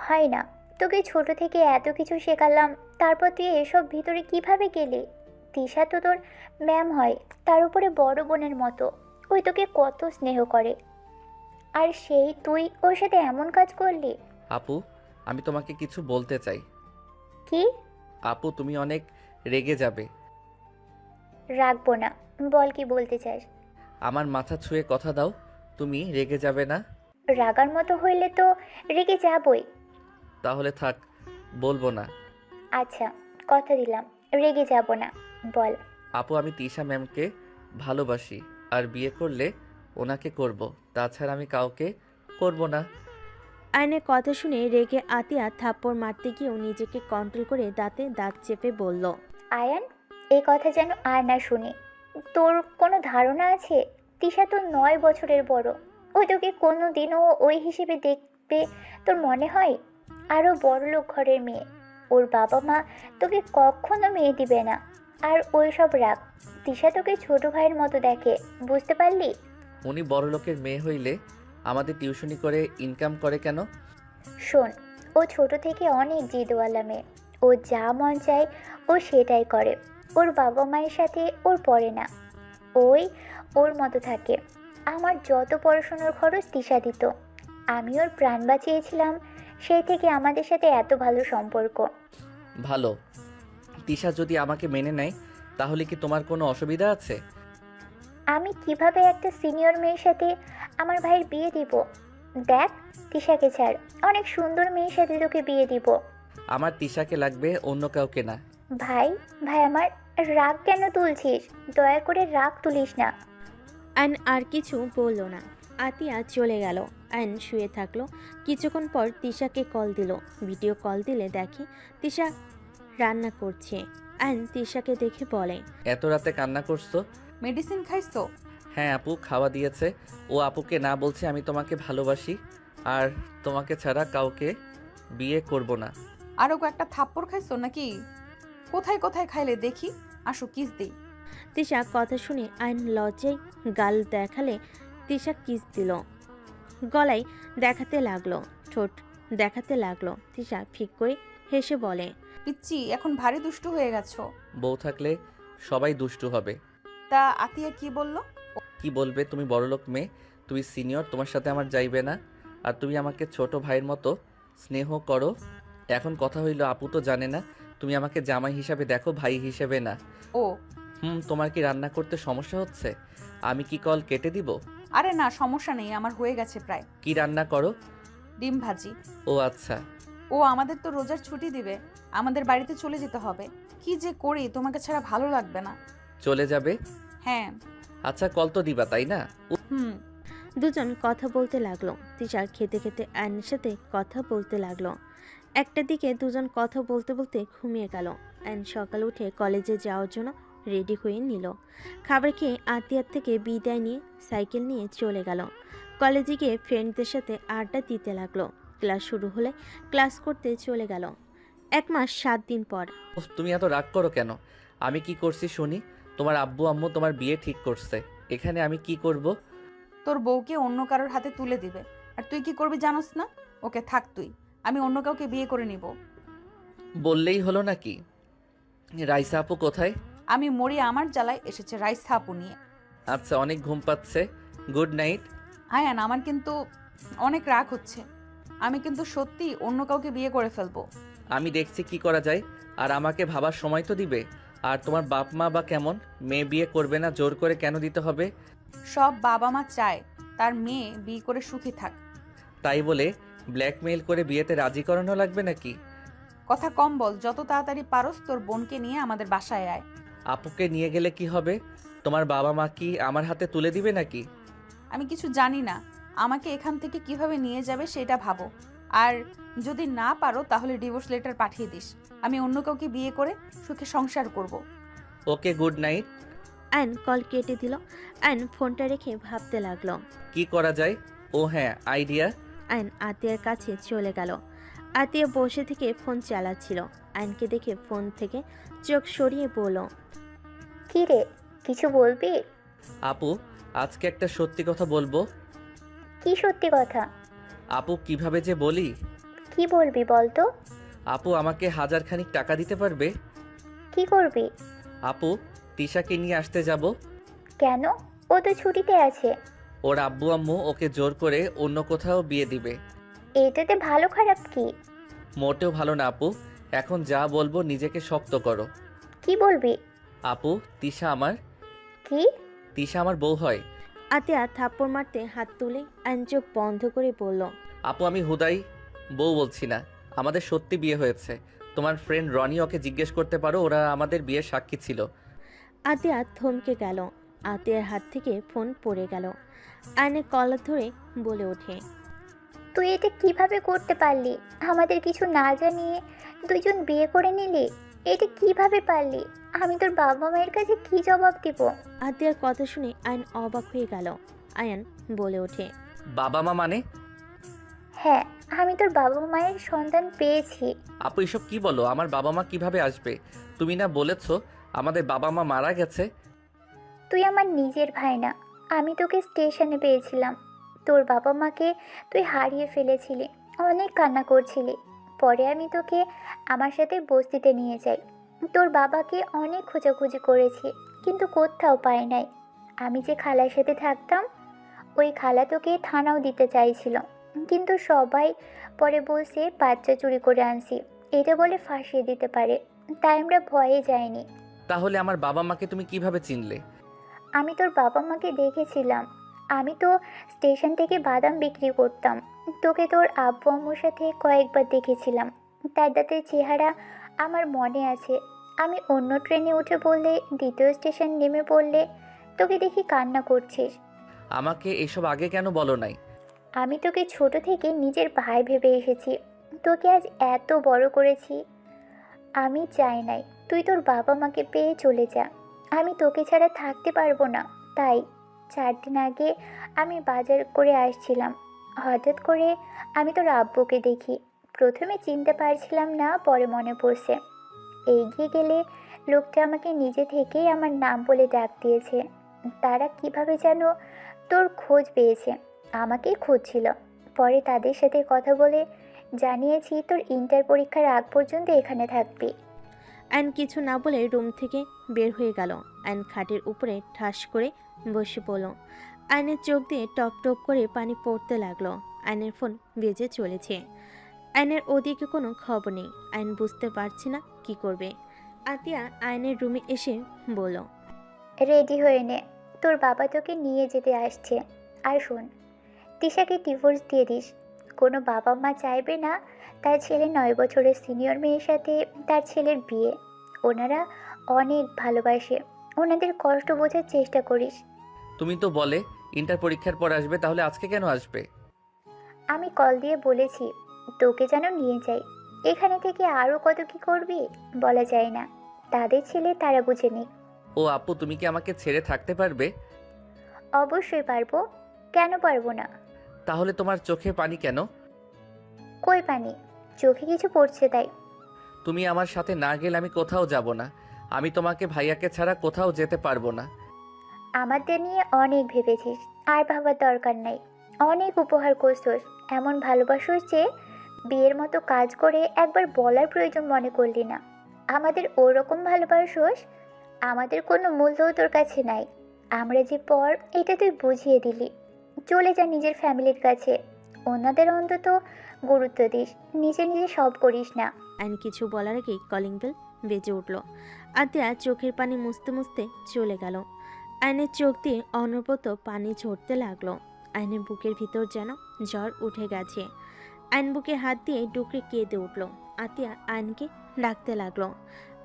হয় না। তোকে ছোট থেকে এত কিছু শেখালাম, তারপর তুই এসব ভিতরে কিভাবে গেলি? তিশা তো তোর ম্যাম হয়, তার উপরে বড় বোনের মতো। ওই তোকে কত স্নেহ করে, আর সেই তুই ওর সাথে এমন কাজ করলি। আপু, আমি তোমাকে কিছু বলতে চাই। কি? আপু, তুমি অনেক রেগে যাবে। রাখবো না, বল কি বলতে চাস। আমার মাথা ছুঁয়ে কথা দাও, তুমি রেগে যাবে না। রাগার মতো হইলে তো রেগে যাবই। তাহলে থাক, বলবো না। আচ্ছা, কথা দিলাম রেগে যাব না, বল। আপু, আমি তিশা ম্যামকে ভালোবাসি, আর বিয়ে করলে ওনাকে করব। তাছাড়া আমি কাউকে করব না। আয়নের কথা শুনে রেগে আতিয়া থাপ্পড় মারতে গিয়েও নিজেকে কন্ট্রোল করে দাঁতে দাঁত চেপে বলল, আয়ান, এই কথা যেন আর না শুনি। তোর কোনো ধারণা আছে? তিশা তো 9 বছরের বড়। ওই তোকে কোনো দিনও ওই হিসেবে দেখবে তোর মনে হয়? আরও বড়লোক ঘরের মেয়ে। ওর বাবা মা তোকে কখনো মেয়ে দিবে না। আর ওই সব রাগ, তিশা তোকে ছোট ভাইয়ের মতো দেখে, বুঝতে পারলি? উনি বড়লোকের মেয়ে হইলে আমাদের টিউশনি করে ইনকাম করে কেন? শোন, ও ছোট থেকে অনেক জিদওয়ালা মেয়ে। ও যা মন চায় ও সেটাই করে। ওর বাবা মায়ের সাথে ওর পড়ে না, ওই ওর মতো থাকে। আমার যত পড়াশোনার খরচ তিশা দিত। আমি ওর প্রাণ বাঁচিয়েছিলাম, সেই থেকে আমাদের সাথে এত ভালো সম্পর্ক। ভালো। তিশা যদি আমাকে মেনে নেয় তাহলে কি তোমার কোনো অসুবিধা আছে? আমি কিভাবে একটা সিনিয়র মেয়ের সাথে আমার ভাইয়ের বিয়ে দিব? দেখ, তিশাকে ছাড়, অনেক সুন্দর মেয়ের সাথে তোকে বিয়ে দিব। আমার তিশাকে লাগবে, অন্য কাউকে না। ভাই, ভাই আমার, রাগ কেন তুলছিস? দয়া করে রাগ তুলিস না। আয়ন আর কিছু বলল না। আতিয়া চলে গেল। আয়ন শুয়ে থাকলো। কিছুক্ষণ পর তিশাকে কল দিল। ভিডিও কল দিলে দেখে তিশা রান্না করছে। আয়ন তিশাকে দেখে বলে, এত রাতে কান্না করছো? মেডিসিন খাইছো? হ্যাঁ আপু, খাওয়া দিয়েছে। ও আপুকে না বলছে আমি তোমাকে ভালোবাসি, আর তোমাকে ছাড়া কাউকে বিয়ে করব না। আরও কয়েকটা থাপ্পড় খাইছো নাকি? কোথায় কোথায় খাইলে দেখি, আসো কিস দিই। তিশা কথা শুনে আয়ন লজ্জায় গাল দেখালে তিশা কিস দিল। গলায় দেখাতে লাগলো, ঠোঁট দেখাতে লাগলো। তিশা ফিক করে হেসে বলে, পিচ্চি, এখন ভারী দুষ্টু হয়ে গেছো। বউ থাকলে সবাই দুষ্টু হবে। তা আতিয়া কি বললো? কি বলবে? তুমি বড়লোক মেয়ে, তুমি সিনিয়র, তোমার সাথে আমার যাইবে না। আর তুমি আমাকে ছোট ভাইয়ের মতো স্নেহ করো। এখন কথা হইল, আপু তো জানে না তুমি আমাকে জামাই হিসাবে দেখো, ভাই হিসেবে না। ও, তোমার কি রান্না করতে সমস্যা হচ্ছে? আমি কি কল কেটে দিব? আরে না, সমস্যা নেই, আমার হয়ে গেছে প্রায়। কি রান্না করো? ডিম ভাজি। ও আচ্ছা। ও আমাদের তো রোজার ছুটি দিবে, আমাদের বাড়িতে চলে যেতে হবে। কি যে করি, তোমাকে ছাড়া ভালো লাগবে না। চলে যাবে? হ্যাঁ। আচ্ছা, কল তো দিবা তাই না? হুম। দুজন কথা বলতে লাগলো। তিশা খেতে খেতে আয়নের সাথে কথা বলতে লাগলো। একটা দিকে দুজন কথা বলতে বলতে ঘুমিয়ে গেল। আয়ন সকালে উঠে কলেজে যাওয়ার জন্য রেডি হয়ে নিল। খাবার খেয়ে আতিয়ার থেকে বিদায় নিয়ে সাইকেল নিয়ে চলে গেল। কলেজে গিয়ে ফ্রেন্ডদের সাথে আড্ডা দিতে লাগলো। ক্লাস শুরু হলে ক্লাস করতে চলে গেল। 1 মাস 7 দিন পর। তুমি এত রাগ করো কেন? আমি কি করছি শুনি? তোমার আব্বু আম্মু তোমার বিয়ে ঠিক করছে। এখানে আমি কি করব? তোর বউকে অন্য কারোর হাতে তুলে দিবে। আর তুই কি করবি জানোস না? ওকে থাক তুই, আমি অন্য কাউকে বিয়ে করে নিব। বললেই হলো নাকি? রাইসা আপু কোথায়? আমি মরি আমার জ্বালায় এসেছে রাইসা আপু নিয়ে। আচ্ছা, অনেক ঘুম পাচ্ছে। Good night. আয়ান, আমার কিন্তু অনেক রাগ হচ্ছে। আমি কিন্তু সত্যি অন্য কাউকে বিয়ে করে ফেলবো। আমি দেখছি কি করা যায়। আর আমাকে ভাবার সময় তো দিবে। আর তোমার বাপ মা বা কেমন? মেয়ে বিয়ে করবে না, জোর করে কেন দিতে হবে? সব বাবা মা চায় তার মেয়ে বিয়ে করে সুখী থাক। তাই বলে ব্ল্যাকমেইল করে বিয়েতে রাজি করানো লাগবে নাকি? কথা কম বল, যত তাড়াতাড়ি পারোস তোর বোনকে নিয়ে আমাদের বাসায় আয়। আপুকে নিয়ে গেলে কি হবে? তোমার বাবা মা কি আমার হাতে তুলে দিবে নাকি? আমি কিছু জানি না, আমাকে এখান থেকে কিভাবে নিয়ে যাবে সেটা ভাবো। আর যদি না পারো তাহলে ডিভোর্স লেটার পাঠিয়ে দিস। আমি অন্য কাউকে বিয়ে করে সুখে সংসার করব। ওকে, গুড নাইট। আয়ন কল কেটে দিল। আয়ন ফোনটা রেখে ভাবতে লাগলো। কি করা যায়? ও হ্যাঁ, আইডিয়া। আয়ন আতিয়ার কাছে চলে গেল। আতিয়া বসে থেকে ফোন চালাচ্ছিল। আয়নকে দেখে ফোন থেকে চোখ সরিয়ে বলল, কি রে, কিছু বলবি? আপু, আজকে একটা সত্যি কথা বলবো। কি সত্যি কথা? আপু, কিভাবে যে বলি। কি বলবি বল তো? আপু, আমাকে 1000 খানিক টাকা দিতে পারবে? কি করবি? আপু, তিশাকে নিয়ে আসতে যাব। কেন? ও তো ছুটিতে আছে। ওর আব্বু আম্মু ওকে জোর করে অন্য কোথাও বিয়ে দিবে। এটাতে ভালো খারাপ কি? মোটেও ভালো না আপু। এখন যা বলবো নিজেকে শক্ত করো। কি বলবি? আপু, কি? তিশা আমার বউ হয়। আতিয়া থাপ্পড় মারতে হাত তুলে আয়ন চোখ বন্ধ করে বলল, আপু, আমি হুদাই বউ বলছি না। আমাদের সত্যি বিয়ে হয়েছে। তোমার ফ্রেন্ড রনি, ওকে জিজ্ঞেস করতে পারো, ওরা আমাদের বিয়ের সাক্ষী ছিল। আতিয়া থমকে গেল। আতিয়ার হাত থেকে ফোন পড়ে গেল। আয়নের কলার ধরে বলে ওঠে, তুই এটা কিভাবে করতে পারলি? আমাদের কিছু না জানিয়ে দুইজন বিয়ে করে নিলি? এটা কিভাবে পারলি? আমি তোর বাবা মায়ের কাছে কি জবাব দিব? আতিয়ার কথা শুনে আয়ন অবাক হয়ে গেল। আয়ন বলে ওঠে, বাবা মা মানে? হ্যাঁ, আমি তোর বাবা মায়ের সন্তান পেয়েছি। আপু, এসব কি বলো? আমার বাবা মা কিভাবে আসবে? তুমি না বলেছো আমাদের বাবা মা মারা গেছে? তুই আমার নিজের ভাই না। আমি তোকে স্টেশনে পেয়েছিলাম। তোর বাবা মাকে তুই হারিয়ে ফেলেছিলি, অনেক কান্না করছিলি। পরে আমি তোকে আমার সাথে বস্তিতে নিয়ে যাই। তোর বাবাকে অনেক খোঁজাখুঁজি করেছি, কিন্তু কোথাও পাই নাই। আমি যে খালার সাথে থাকতাম, ওই খালা তোকে থানাও দিতে চাইছিল, কিন্তু সবাই পরে বলছে বাচ্চা চুরি করে আনছি, এটা বলে ফাঁসিয়ে দিতে পারে। তাই আমরা ভয়ে যাইনি। তাহলে আমার বাবা মাকে তুমি কিভাবে চিনলে? আমি তোর বাবা মাকে দেখেছিলাম। আমি তো স্টেশন থেকে বাদাম বিক্রি করতাম। তোকে তোর আব্বু আম্মুর সাথে কয়েকবার দেখেছিলাম। তার দাঁতের চেহারা আমার মনে আছে। আমি অন্য ট্রেনে উঠে বললে, দ্বিতীয় স্টেশন নেমে পড়লে তোকে দেখি কান্না করছিস। আমাকে এসব আগে কেন বলো নাই? আমি তোকে ছোট থেকে নিজের ভাই ভেবে এসেছি। তোকে আজ এত বড় করেছি। আমি চাই নাই তুই তোর বাবা মাকে পেয়ে চলে যা। আমি তোকে ছাড়া থাকতে পারবো না। তাই 4 দিন আগে আমি বাজার করে আসছিলাম। হঠাৎ করে আমি তোর আব্বুকে দেখি। প্রথমে চিনতে পারছিলাম না, পরে মনে পড়ছে। এগিয়ে গেলে লোকটা আমাকে নিজে থেকেই আমার নাম বলে ডাক দিয়েছে। তারা কিভাবে যেন তোর খোঁজ পেয়েছে, আমাকেই খুঁজছিল। পরে তাদের সাথে কথা বলে জানিয়েছি তোর ইন্টার পরীক্ষার আগ পর্যন্ত এখানে থাকবি। আয়ন কিছু না বলে রুম থেকে বের হয়ে গেল। আয়ন খাটের উপরে ঠাস করে বসে পড়ল। আয়নের চোখ দিয়ে টপ টপ করে পানি পড়তে লাগলো। আয়নের ফোন বেজে চলেছে। আয়নের ওদিকে কোনো খবর নেই। আয়ন বুঝতে পারছে না কি করবে। আতিয়া আয়নের রুমে এসে বলল, রেডি হয়ে নে, তোর বাবা তোকে নিয়ে যেতে আসছে। আর শোন, তিশাকে ডিভোর্স দিয়ে দিস। কোনো বাবা মা চাইবে না তার ছেলে 9 বছরের সিনিয়র মেয়ের সাথে তার ছেলের বিয়ে। ওনারা অনেক ভালোবাসে, ওনাদের কষ্ট বোঝার চেষ্টা করিস। তুমি তো বলে ইন্টার পরীক্ষার পর আসবে, তাহলে আজকে কেন আসবে? আমি কল দিয়ে বলেছি তোকে যেন নিয়ে যাই। এখানে থেকে আরও কত কি করবি বলা যায় না। তাদের ছেলে তারা বুঝে নিক। ও আপু, তুমি কি আমাকে ছেড়ে থাকতে পারবে? অবশ্যই পারবো, কেন পারবো না? তাহলে তোমার চোখে পানি কেন? কই পানি? চোখে কিছু পড়ছে তাই। তুমি আমার সাথে না গেলে আমি কোথাও যাব না। আমি তোমাকে ভাইয়াকে ছাড়া কোথাও যেতে পারবো না। আমাদের নিয়ে অনেক ভেবেছিস, আর ভাবার দরকার নাই। অনেক উপহার করছোস, এমন ভালোবাসোস যে বিয়ের মতো কাজ করে একবার বলার প্রয়োজন মনে করলি না। আমাদের ওরকম ভালোবাসোস, আমাদের কোনো মূল্যও তোর কাছে নাই। আমরা যে পর এটা তুই বুঝিয়ে দিলি। চলে যা নিজের ফ্যামিলির কাছে, ওনাদের অন্তত গুরুত্ব দিস, নিজে নিজে সব করিস না। আইন কিছু বলার আগেই কলিং বেল বেজে উঠল। আতিয়া চোখের পানি মুছতে মুছতে চলে গেল। আইনের চোখ দিয়ে অনবরত পানি ঝরতে লাগলো। আইনের বুকের ভিতর যেন জ্বর উঠে গেছে। আইন বুকে হাত দিয়ে ডুকরে কেঁদে উঠল। আতিয়া আইনকে ডাকতে লাগলো।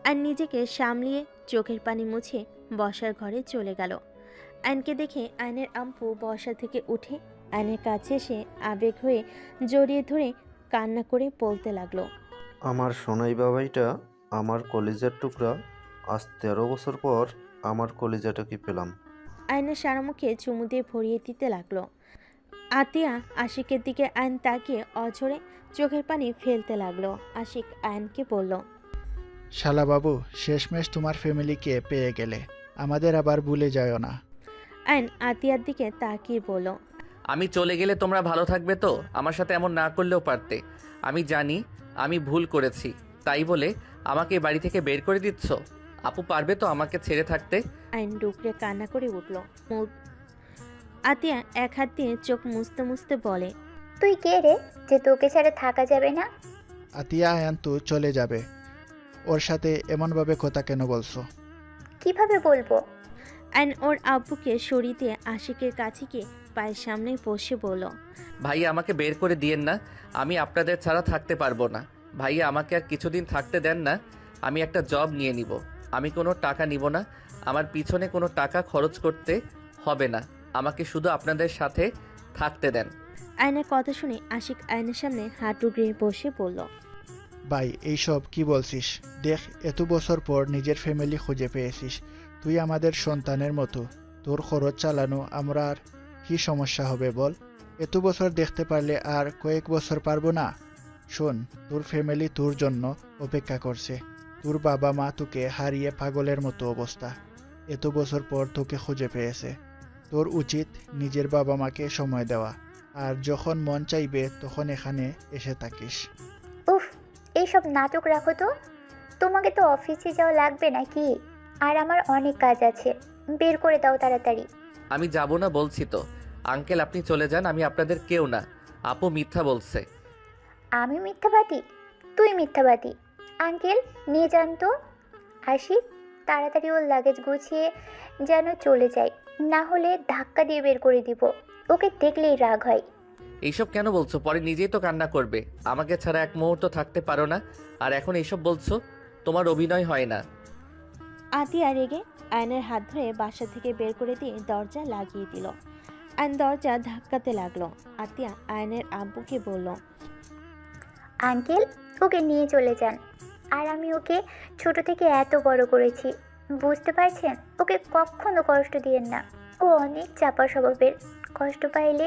আইন নিজেকে সামলিয়ে চোখের পানি মুছে বসার ঘরে চলে গেল। আইনকে দেখে আইনের আম্পু বসা থেকে উঠে আইনের কাছে এসে আবেগ হয়ে জড়িয়ে ধরে কান্না করে বলতে লাগলো, আমার সোনাই বাবাইটা, আমার কলিজার টুকরা, আজ 13 বছর পর আমার কলিজাটাকে পেলাম। আয়নের সারা মুখে চুমু দিয়ে ভরিয়ে দিতে লাগলো। আতিয়া আশিকের দিকে আয়ন তাকিয়ে অঝরে চোখের পানি ফেলতে লাগলো। আশিক আয়নকে বলল, শালা বাবু, শেষমেশ তোমার ফ্যামিলিকে পেয়ে গেলে, আমাদের আবার ভুলে যাও না। আয়ন আতিয়ার দিকে তাকিয়ে বলল, আমি চলে গেলে তোমরা ভালো থাকবে তো? আমার সাথে এমন না করলেও পারতে। আমি জানি আমি ভুল করেছি, তাই বলে আমাকে বাড়ি থেকে বের করে দিচ্ছ? আপু পারবে তো আমাকে ছেড়ে থাকতে? আয়ন ডুকরে কান্না করে উঠল। আতিয়া এক হাত দিয়ে চোখ মুছতে মুছতে বলে, তুই কে রে যে তোকে ছাড়া থাকা যাবে না? আতিয়া আয়ান তো চলে যাবে, ওর সাথে এমনভাবে কথা কেন বলছো? কিভাবে বলবো? আয়ন ওর আব্বুকে সরিয়ে দিয়ে আশিকের কাছে গিয়ে পায়ের সামনে বসে বলল, ভাইয়া আমাকে বের করে দিয়েন না, আমি আপনাদের ছাড়া থাকতে পারবো না। ভাইয়া আমাকে আর কিছুদিন থাকতে দেন না, আমি একটা জব নিয়ে নিব। আমি কোনো টাকা নিব না, আমার পিছনে কোনো টাকা খরচ করতে হবে না, আমাকে শুধু আপনাদের সাথে থাকতে দেন। আয়নের কথা শুনে আশিক আয়নের সামনে হাঁটু গিয়ে বসে বলল, ভাই, এইসব কি বলছিস? দেখ, এত বছর পর নিজের ফ্যামিলি খুঁজে পেয়েছিস, তুই আমাদের সন্তানের মতো, তোর খরচ চালানো আমরা আর কি সমস্যা হবে বল? এত বছর দেখতে পারলে আর কয়েক বছর পারবো না? শোন, তোর ফ্যামিলি তোর জন্য অপেক্ষা করছে। তোর বাবা মা তোকে হারিয়ে পাগলের মতো অবস্থা, এত বছর পর তোকে খুঁজে পেয়েছে। তোর উচিত নিজের বাবা মাকে সময় দেওয়া, আর যখন মন চাইবে তখন এখানে এসে থাকিস। উফ, এইসব নাটক রাখো তো। তোমাকে তো অফিসে যাওয়া লাগবে নাকি? আর আমার অনেক কাজ আছে, বের করে দাও তাড়াতাড়ি। আমি যাব না বলছি তো। আঙ্কেল আপনি চলে যান, আমি আপনাদের কেউ না। আপু মিথ্যা বলছে। আমি মিথ্যাবাদী? তুই মিথ্যাবাদী। আঙ্কেল নিয়ে যান তো। আসি, তাড়াতাড়ি ওর লাগেজ গুছিয়ে যেন চলে যায়, না হলে ধাক্কা দিয়ে বের করে দিব। ওকে দেখলেই রাগ হয়। এইসব কেন বলছো? পরে নিজেই তো কান্না করবে। আমাকে ছাড়া এক মুহূর্ত থাকতে পারো না, আর এখন এইসব বলছো? তোমার অভিনয় হয় না। আতিয়া রেগে আয়নের হাত ধরে বাসা থেকে বের করে দিয়ে দরজা লাগিয়ে দিল। আয়ন দরজা ধাক্কাতে লাগলো। আতিয়া আয়নের আব্বুকে বলল, আঙ্কেল ওকে নিয়ে চলে যান। আর আমি ওকে ছোট থেকে এত বড় করেছি, বুঝতে পারছেন? ওকে কখনো কষ্ট দিয়েন না। ও অনেক চাপা স্বভাবের, কষ্ট পাইলে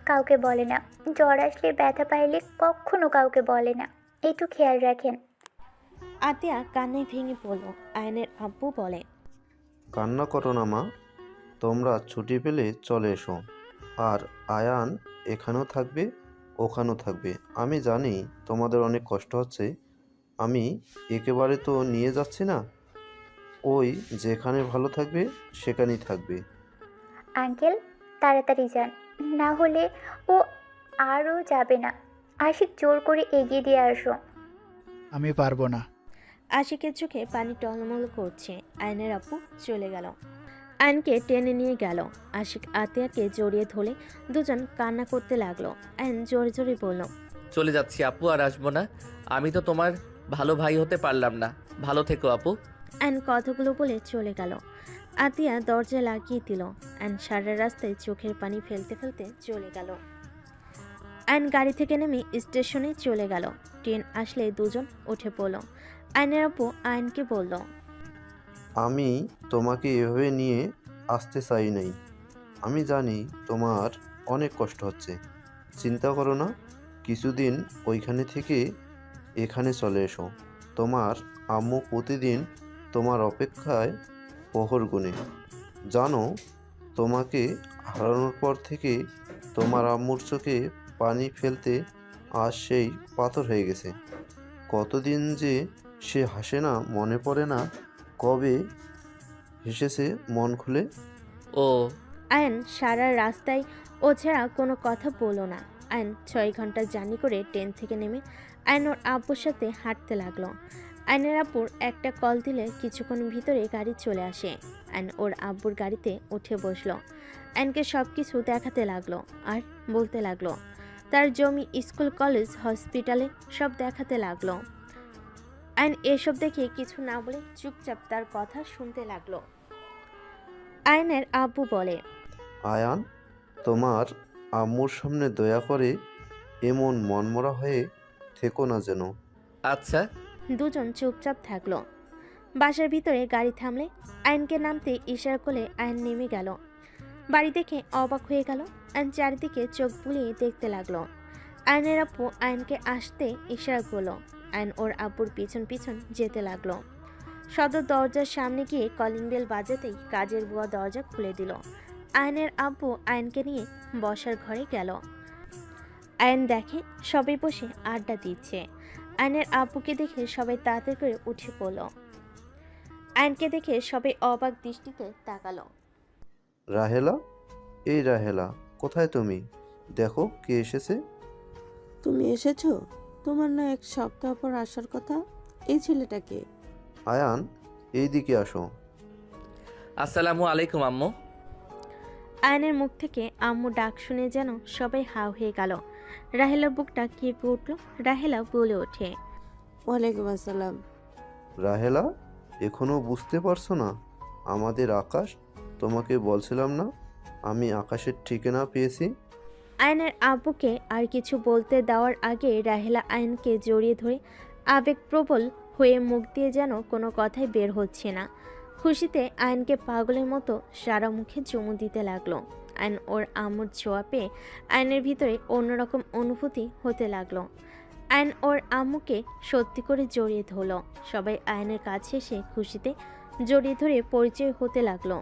কাউকে বলে না, জ্বর আসলে ব্যথা পাইলে কখনো কাউকে বলে না, একটু খেয়াল রাখেন। আতিয়া কান্নায় ভেঙে পড়ল। আয়নের আব্বু বলে, কান্না করো না মা, তোমরা ছুটি পেলে চলে এসো। আর আয়ান এখানেও থাকবে, ওখানেও থাকবে। আমি জানি তোমাদের অনেক কষ্ট হচ্ছে, আমি একেবারে তো নিয়ে যাচ্ছি না। ওই যেখানে ভালো থাকবে সেখানেই থাকবে। আঙ্কেল তাড়াতাড়ি যান, না হলে ও আরও যাবে না। আশিক জোর করে এগিয়ে দিয়ে আসো। আমি পারবো না। আশিকের চোখে পানি টলমল করছে। আয়নের আব্বু চলে গেল। আয়নকে টেনে নিয়ে গেল। আশিক আতিয়াকে জড়িয়ে ধরে দুজন কান্না করতে লাগলো। আয়ন জোরে জোরে বলল, চলে যাচ্ছি আপু, আর আসবো না। আমি তো তোমার ভালো ভাই হতে পারলাম না। ভালো থেকো আপু। আয়ন কথাগুলো বলে চলে গেল। আতিয়া দরজা লাগিয়ে দিল। আয়ন সারা রাস্তায় চোখের পানি ফেলতে ফেলতে চলে গেল। আয়ন গাড়ি থেকে নেমে স্টেশনে চলে গেল। ট্রেন আসলে দুজন উঠে পড়ল। আয়নের আব্বু আয়নকে বলল, আমি তোমাকে এভাবে নিয়ে আসতে চাই নাই। আমি জানি তোমার অনেক কষ্ট হচ্ছে, চিন্তা করো না। কিছুদিন ওইখানে থেকে এখানে চলে এসো। তোমার আম্মু প্রতিদিন তোমার অপেক্ষায় প্রহর গুনে। জানো তোমাকে হারানোর পর থেকে তোমার আম্মুর চোখে পানি ফেলতে আজ সেই পাথর হয়ে গেছে। কতদিন যে সে হাসে না, মনে পড়ে না কবে হেসেছে মন খুলে। ও আয়ন সারা রাস্তায় ও ছাড়া কোনো কথা বলো না। আয়ন 6 ঘন্টা জার্নি করে ট্রেন থেকে নেমে আয়ন ওর আব্বুর সাথে হাঁটতে লাগলো। আয়নের আব্বুর একটা কল দিলে কিছুক্ষণ ভিতরে গাড়ি চলে আসে। আয়ন ওর আব্বুর গাড়িতে উঠে বসলো। আয়নকে সব কিছু দেখাতে লাগলো আর বলতে লাগলো তার জমি, স্কুল, কলেজ, হসপিটালে সব দেখাতে লাগলো। আয়ন এসব দেখে কিছু না বলে চুপচাপ তার কথা শুনতে লাগলো। আয়নের আব্বু বলে, আয়ান, তোমার আম্মুর সামনে দয়া করে এমন মনমরা হয়ে থেকো না যেন। আচ্ছা। দুজন চুপচাপ থাকলো। বাসার ভিতরে গাড়ি থামলে আয়নকে নামতে ইশারা করলে আয়ন নেমে গেল। বাড়ি দেখে অবাক হয়ে গেল। আয়ন চারিদিকে চোখ বুলিয়ে দেখতে লাগলো। আয়নের আব্বু আয়নকে আসতে ইশারা করলো। আয়ন ওর আব্বুর পিছন পিছন যেতে লাগলো। সদর দরজার সামনে গিয়ে কলিং বেল বাজাতেই কাজের বুয়া দরজা খুলে দিল। আয়নের আব্বু আয়নকে নিয়ে বসার ঘরে গেল। আয়ন দেখে সবাই বসে আড্ডা দিচ্ছে। আয়নের আব্বুকে দেখে সবাই তাড়াতাড়ি করে উঠে পড়ল। আয়নকে দেখে সবাই অবাক দৃষ্টিতে তাকালো। রাহেলা, এই রাহেলা, কোথায় তুমি? দেখো কে এসেছে। তুমি এসেছো? তোমার না 1 সপ্তাহ পর আসার কথা। এই ছেলেটাকে। আয়ান, এই দিকে আসো। আসসালামু আলাইকুম আম্মু। আয়নের মুখ থেকে আম্মু ডাক শুনে যেন সবাই হাও হয়ে গেল। রাহেলার বুকটা কেঁপে উঠল। রাহেলা বলে ওঠে, ওয়ালাইকুম আসসালাম। রাহেলা, এখনো বুঝতে পারছো না আমাদের আকাশ? তোমাকে বলছিলাম না আমি আকাশের ঠিকানা পেয়েছি। আয়নের আব্বুকে আর কিছু বলতে দেওয়ার আগে রাহেলা আয়নকে জড়িয়ে ধরে আবেগপ্রবল হয়ে মুখ দিয়ে যেন কোনো কথাই বের হচ্ছে না। খুশিতে আয়নকে পাগলের মতো সারা মুখে চুমু দিতে লাগলো। আয়ন ওর আম্মুর ছোঁয়া পেয়ে আয়নের ভিতরে অন্যরকম অনুভূতি হতে লাগলো। আয়ন ওর আম্মুকে সত্যি করে জড়িয়ে ধরল। সবাই আয়নের কাছে এসে খুশিতে জড়িয়ে ধরে পরিচয় হতে লাগলো।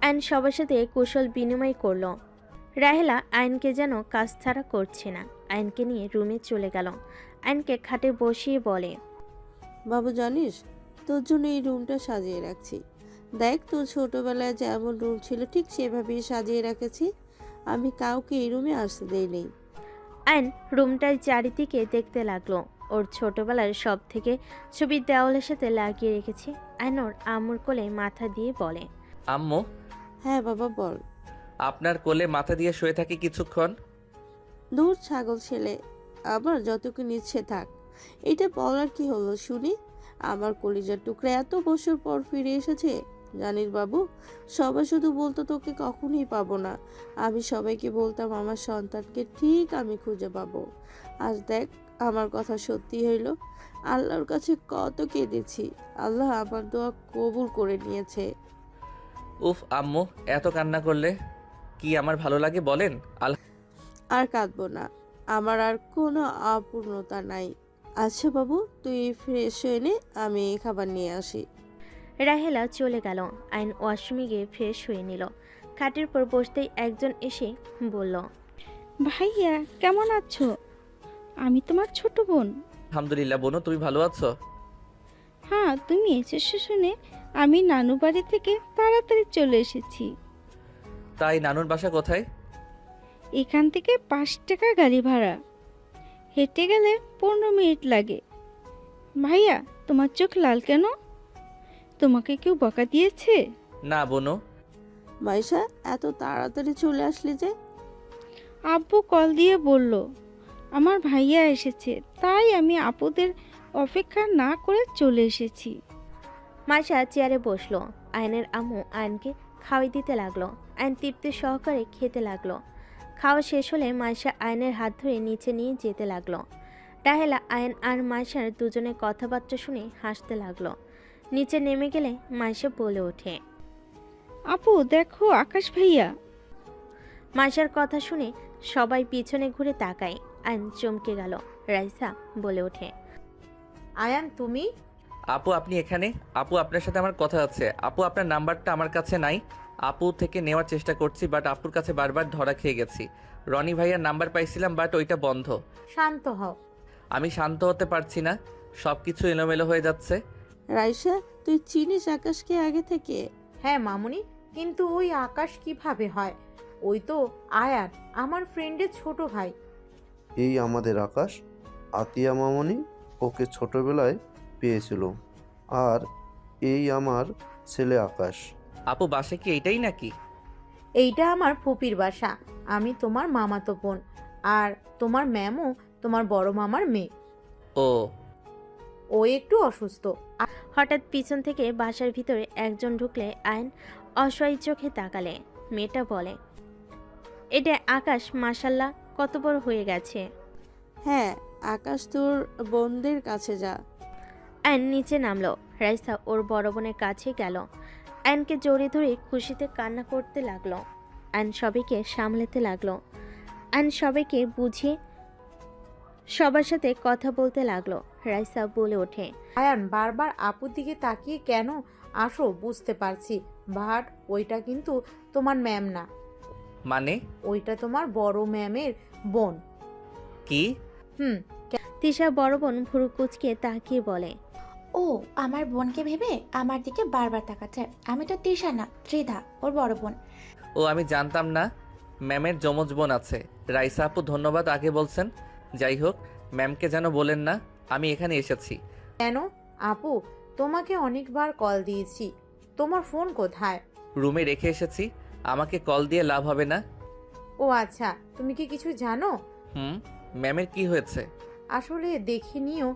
আয়ন সবার সাথে কুশল বিনিময় করলো। রাহেলা আয়নকে যেন কাজ ছাড়া করছে না। আয়নকে নিয়ে রুমে চলে গেল। আয়নকে খাটে বসিয়ে বলে, বাবু জানিস, তোর জন্য এই রুমটা সাজিয়ে রাখছি। দেখ, তোর ছোটবেলায় যেমন রুম ছিল ঠিক সেভাবেই সাজিয়ে রেখেছি। আমি কাউকে এই রুমে আসতে দেইনি। আয়ন রুমটার চারিদিকে দেখতে লাগলো। ওর ছোটবেলার সব থেকে ছবি দেওয়ালের সাথে লাগিয়ে রেখেছে। আয়ন ওর আম্মুর কোলে মাথা দিয়ে বলে, আম্মু, হ্যাঁ বাবা বল। আপনার কোলে মাথা দিয়ে শুয়ে থাকি কিছুক্ষণ। দূর ছাগল ছেলে, আবার যতক্ষণ ইচ্ছে থাক। এটা বলার কি হলো শুনি? আমার কলিজার টুকরা এত বছর পর ফিরে এসেছে। জানিস বাবু, সবাই শুধু বলতো তোকে কখনোই পাবো না। আমি সবাইকে বলতাম আমার সন্তানকে ঠিক আমি খুঁজে পাবো। আজ দেখ, আমার কথা সত্যি হইল। আল্লাহর কাছে কত কেঁদেছি, আল্লাহ আমার দোয়া কবুল করে নিয়েছে। উফ আম্মু, এত কান্না করলে কি আমার ভালো লাগে বলেন? আর কাঁদবো না, আমার আর কোনো অপূর্ণতা নাই। আচ্ছা বাবু, তুই ফ্রেশ হয়ে নে, আমি খাবার নিয়ে আসি। রাহেলা চলে গেল। আয়ন ওয়াশরুমে গিয়ে ফ্রেশ হয়ে নিল। খাটের পর বসতেই একজন এসে বলল, ভাইয়া কেমন আছো? আমি তোমার ছোট বোন। আলহামদুলিল্লাহ বোনু, তুমি ভালো আছো? হ্যাঁ, তুমি এসেছো শুনে আমি নানু বাড়ি থেকে তাড়াতাড়ি চলে এসেছি। তাই নানুর বাসা কোথায়? এখান থেকে 5 টাকা গাড়ি ভাড়া, হেঁটে গেলে 15 মিনিট লাগে। ভাইয়া, তোমার চোখ লাল কেন? তোমাকে কেউ বকা দিয়েছে? না বোনু। মাইশা, এত তাড়াতাড়ি চলে আসলি যে? আব্বু কল দিয়ে বলল আমার ভাইয়া এসেছে, তাই আমি আপুদের অপেক্ষা না করে চলে এসেছি। মাইশা চেয়ারে বসলো। আয়নের আম্মু আয়নকে খাওয়াই দিতে লাগলো। আয়ন তৃপ্তি সহকারে খেতে লাগলো। খাওয়া শেষ হলে মাইশা আয়নের হাত ধরে নিচে নিয়ে যেতে লাগলো। রাহেলা আয়ন আর মাইশার দুজনের কথাবার্তা শুনে হাসতে লাগলো। নিচে নেমে গেলে মাইশা বলে ওঠে, আপু দেখো আকাশ ভাইয়া। মাইশার কথা শুনে সবাই পিছনে ঘুরে তাকায়। আয়ন চমকে গেল। রাইসা বলে ওঠে, আয়ান তুমি? আপু আপনি এখানে? আপু আপনার সাথে আমার কথা আছে। আপু আপনার নাম্বারটা আমার কাছে নাই, আপু থেকে নেওয়ার চেষ্টা করছি, বাট আপুর কাছে বারবার ধরা খেয়ে গেছি। রনি ভাইয়ার নাম্বার পাইছিলাম, বাট ওইটা বন্ধ। শান্ত হও। আমি শান্ত হতে পারছি না, সব কিছু এলোমেলো হয়ে যাচ্ছে। রাইসা, তুই চিনিস আকাশকে আগে থেকে? হ্যাঁ মামুনি, কিন্তু ওই আকাশ কিভাবে হয়? ওই তো আয়ান, আমার ফ্রেন্ডের ছোট ভাই। এই আমাদের আকাশ, আতিয়া মামনি ওকে ছোটবেলায় পেয়েছিল। আর এই আমার ছেলে আকাশ। আপু বাসে কি এইটাই নাকি? এইটা আমার ফুপির বাসা। আমি তোমার মামাতো বোন, আর তোমার ম্যামও তোমার বড় মামার মেয়ে। ও ও একটু অসুস্থ। হঠাৎ পিছন থেকে বাসার ভিতরে একজন ঢুকলে আয়ন অসহায় চোখে তাকালে। মেয়েটা বলে, এটা আকাশ, মাশাল্লাহ কত বড় হয়ে গেছে। হ্যাঁ, আকাশ তোর বোনদের কাছে যা। আয়ন নিচে নামলো। রাইসা ওর বড় বোনের কাছে গেল। আয়নকে জড়িয়ে ধরে খুশিতে কান্না করতে লাগলো। আয়ন সবাইকে সামলাতে লাগলো। আয়ন সবাইকে বুঝিয়ে সবার সাথে কথা বলতে লাগলো। রাইসা বলে ওঠে, আয়ান বারবার আপুর দিকে তাকিয়ে কেন আসো বুঝতে পারছি, বাট ওইটা কিন্তু তোমার ম্যাম না, মানে? ওইটা তোমার বড় ম্যামের বোন। কি? হুম। তিশা বড় বোন ভুরু কুচকে তাকিয়ে বলে, ও আমার বোনকে ভেবে আমার দিকে বারবার তাকাচ্ছে। আমি তো তিশা না, ত্রিধা, ওর বড় বোন। ও আমি জানতাম না ম্যামের যমজ বোন আছে। রাইসা আপু ধন্যবাদ আগে বলছেন। যাই হোক, ম্যামকে যেন বলেন না আমি এখানে এসেছি। কেন আপু, তোমাকে অনেকবার কল দিয়েছি, তোমার ফোন কোথায়? রুমে রেখে এসেছি, আমাকে কল দিয়ে লাভ হবে না। ও আচ্ছা, তুমি কি কিছু জানো? ম্যামের কি হয়েছে? আসলে দেখে নিও,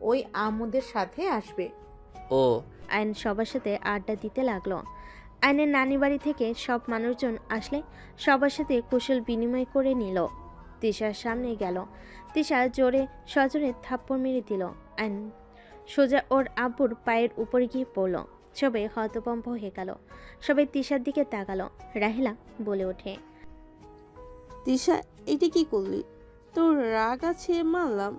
ওই আমুদের সাথে আসবে। ও। আয়ন সবার সাথে আড্ডা দিতে লাগলো। আয়নের নানি বাড়ি থেকে সব মানুষজন আসলে সবার সাথে কুশল বিনিময় করে নিল। তিশার সামনে গেল। তিশা জোরে সজোরে থাপ্পড় মেরে দিল। আয়ন সোজা ওর আব্বুর পায়ের উপরে গিয়ে পড়ল। সবাই হতভম্ব হয়ে গেল। সবাই তিশার দিকে তাকালো। রাহিলা বলে ওঠে, তিশা, এটা কি করলি? তোর রাগ আছে মানলাম,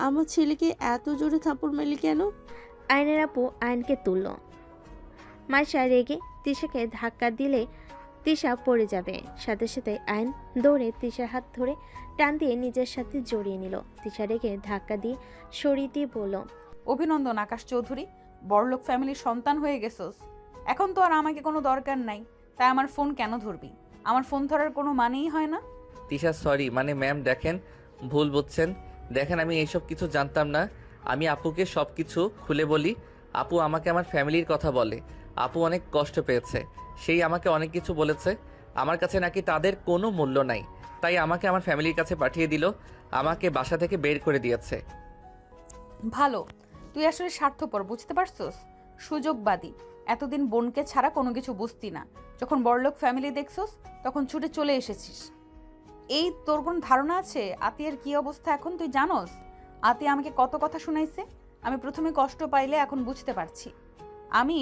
আমার ছেলেকে এত জোরে থাপ্পড় মারলি কেন? আয়নের আপু আয়নকে তুলল। মাইশা রেগে তিশাকে ধাক্কা দিলে তিশা পড়ে যাবে। সাথে সাথে আয়ন দৌড়ে তিশার হাত ধরে টান দিয়ে নিজের সাথে জড়িয়ে নিল। তিশা রেগে ধাক্কা দিয়ে সরিয়ে দিয়ে বলল, অভিনন্দন আকাশ চৌধুরী, বড়লোক ফ্যামিলির সন্তান হয়ে গেছোস। এখন তো আর আমাকে কোনো দরকার নাই, তাই আমার ফোন কেন ধরবি? আমার ফোন ধরার কোনো মানেই হয় না। তিশা সরি, মানে ম্যাম দেখেন, ভুল বুঝছেন। দেখেন আমি এইসব কিছু জানতাম না। আমি আপুকে সব কিছু খুলে বলি। আপু আমাকে আমার ফ্যামিলির কথা বলে। আপু অনেক কষ্ট পেয়েছে, সেই আমাকে অনেক কিছু বলেছে। আমার কাছে নাকি তাদের কোনো মূল্য নাই, তাই আমাকে আমার ফ্যামিলির কাছে পাঠিয়ে দিল। আমাকে বাসা থেকে বের করে দিয়েছে। ভালো, তুই আসলে স্বার্থপর, বুঝতে পারছোস? সুযোগবাদী। এতদিন বোনকে ছাড়া কোনো কিছু বুঝতি না। যখন বড়লোক ফ্যামিলি দেখছোস তখন ছুটে চলে এসেছিস। এই তোর কোন ধারণা আছে আতিয়ার কি অবস্থা এখন? তুই জানোস আতিয়া আমাকে কত কথা শুনাইছে? আমি প্রথমে কষ্ট পাইলে এখন বুঝতে পারছি আমি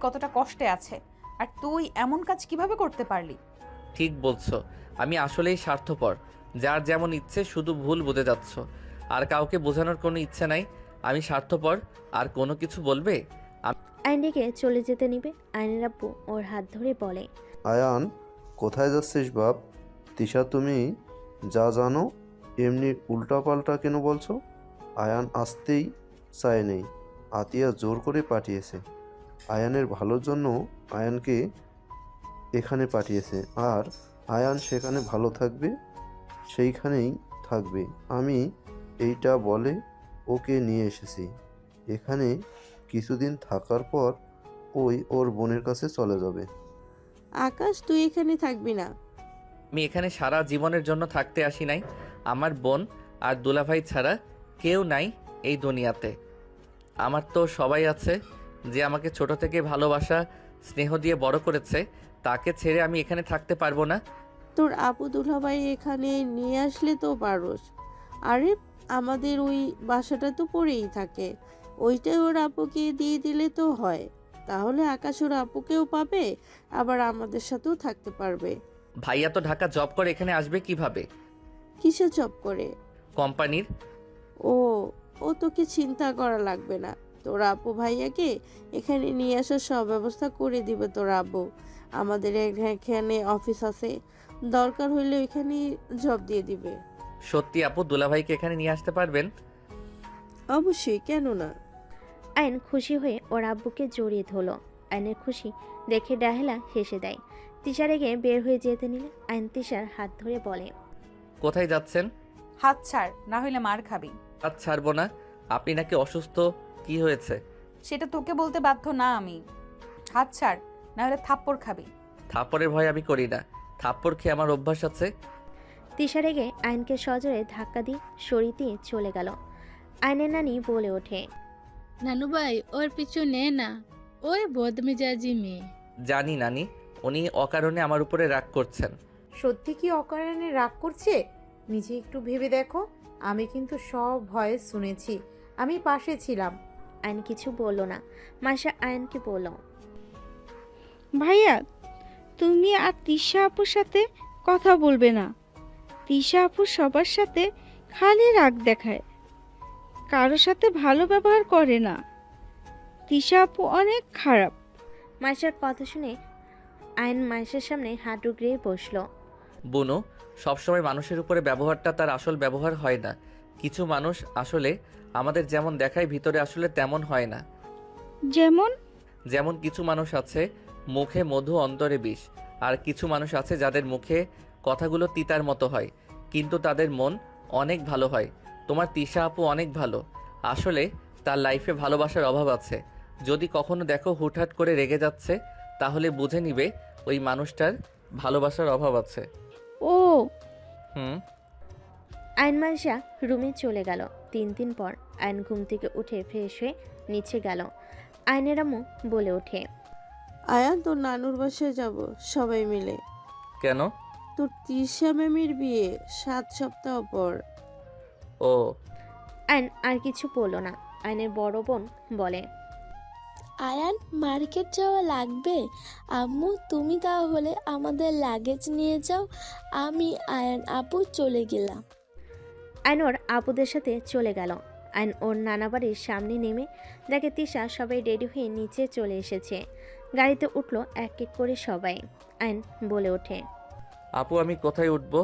কতটা কষ্টে আছে। আর তুই এমন কাজ কিভাবে করতে পারলি? ঠিক বলছো, আমি আসলেই স্বার্থপর। যার যেমন ইচ্ছে শুধু ভুল বুঝে যাচ্ছ, আর কাউকে বোঝানোর কোনো ইচ্ছে নাই। আমি স্বার্থপর। আর কোনো কিছু বলবে? আয়নকে চলে যেতে নিবে। আয়নের আব্বু ওর হাত ধরে বলে, আয়ান, কোথায় যাচ্ছিস বাপ? তিশা, তুমি যা জানো এমনি উল্টাপাল্টা কেন বলছো? আয়ান আসতেই চায় নেই, আতিয়া জোর করে পাঠিয়েছে। আয়ানের ভালোর জন্য আয়ানকে এখানে পাঠিয়েছে, আর আয়ান সেখানে ভালো থাকবে, সেইখানেই থাকবে। আমি এইটা বলে ওকে নিয়ে এসেছি। এখানে কিছুদিন থাকার পর ওর বোনের কাছে চলে যাবে। আকাশ, তুই এখানে থাকবি না। আমি এখানে সারা জীবনের জন্য থাকতে আসি নাই। আমার বোন আর দুলাভাই ছাড়া কেউ নাই এই দুনিয়াতে। আমার তো সবাই আছে, যে আমাকে ছোট থেকে ভালোবাসা স্নেহ দিয়ে বড় করেছে। তাকে ছেড়ে আমি এখানে থাকতে পারবো না। তোর আপু দুলাভাই এখানে নিয়ে আসলে তো পারোস। আরে আমাদের ওই বাসাটা তো পড়েই থাকে, ওইটাই ওর আপুকে দিয়ে দিলে তো হয়। তাহলে আকাশ ওর আপুকেও পাবে, আবার আমাদের সাথেও থাকতে পারবে। ভাইয়া তো ঢাকা জব করে, এখানে আসবে কিভাবে? কিসে জব করে? কোম্পানির। ও তোকে চিন্তা করা লাগবে না। তোর আপু ভাইয়াকে এখানে নিয়ে আসার সব ব্যবস্থা করে দিবে তোর আব্বু। আমাদের এখানে অফিস আছে, দরকার হইলে ওইখানে জব দিয়ে দিবে। সত্যি আপু দুলাভাইকে এখানে নিয়ে আসতে পারবেন? অবশ্যই, কেন না। আয়ন খুশি হয়ে ওর আব্বুকে জড়িয়ে ধরলো। আয়নের খুশি দেখে ডাহেলা হেসে দেয়। তিশা রেগে বের হয়ে যেতে নিলে আয়ন তিশার হাত ধরে বলে, কোথায় যাচ্ছেন? হাত ছাড়, না হইলে মার খাবি। হাত ছাড়বো না। আপনি নাকি অসুস্থ? কি হয়েছে? সেটা তোকে বলতে বাধ্য না আমি। হাত ছাড়, না হলে থাপ্পড় খাবি। থাপ্পড়ের ভয় আমি করি না, থাপ্পড় খেয়ে আমার অভ্যাস আছে। তিশা রেগে আয়নকে সজোরে ধাক্কা দিয়ে সরিয়ে দিয়ে চলে গেল। আয়নের নানি বলে ওঠে, নানু ভাই ওর পিছু নে না, ওই বদমেজাজি মেয়ে। জানি নানি, উনি অকারণে আমার উপরে রাগ করছেন। সত্যি কি অকারণে রাগ করছে? নিজে একটু ভেবে দেখো। আমি কিন্তু সব ভয়েস শুনেছি, আমি পাশে ছিলাম। আয়ন কিছু বলল না। মাসা আয়নকে বলল, ভাইয়া তুমি আর তিশা আপুর সাথে কথা বলবে না। তিশা আপু সবার সাথে খালি রাগ দেখায়, কারো সাথে ভালো ব্যবহার করে না। তিশা আপু অনেক খারাপ। মাসার কথা শুনে আয়ন মাসের সামনে হাঁটু গড়িয়ে বসলো। বুনু, সবসময় মানুষের উপরে ব্যবহারটা তার আসল ব্যবহার হয় না। কিছু মানুষ আসলে আমাদের যেমন দেখায় ভিতরে আসলে তেমন হয় না। যেমন কিছু মানুষ আছে মুখে মধু অন্তরে বিষ, আর কিছু মানুষ আছে যাদের মুখে কথাগুলো তিতার মতো হয় কিন্তু তাদের মন অনেক ভালো হয়। তোমার তিশা আপু অনেক ভালো, আসলে তার লাইফে ভালোবাসার অভাব আছে। যদি কখনো দেখো হুটহাট করে রেগে যাচ্ছে, তাহলে বুঝে নিবে ওই মানুষটার ভালোবাসার অভাব আছে। ও আয়ন মাসা রুমে চলে গেল। 3 দিন পর আয়ন ঘুম থেকে উঠে ফ্রেশ হয়ে নিচে গেল। আয়নের আম্মু বলে ওঠে, আয়ান, তোর নানুর বাসায় যাব সবাই মিলে। কেন? তোর তিশা ম্যামের বিয়ে 7 সপ্তাহ পর। ও। আয়ন আর কিছু বলল না। আয়নের বড় বোন বলে, আয়ান মার্কেট যাওয়া লাগবে। আম্মু তুমি তাহলে আমাদের লাগেজ নিয়ে যাও, আমি আয়ান আপু চলে গেলাম। আয়ন ওর আপুদের সাথে চলে গেল। আয়ন ওর নানা বাড়ির সামনে নেমে দেখে তিশা সবাই রেডি হয়ে নিচে চলে এসেছে। গাড়িতে উঠলো এক এক করে সবাই। আয়ন বলে ওঠে, আপু আমি কোথায় উঠবো?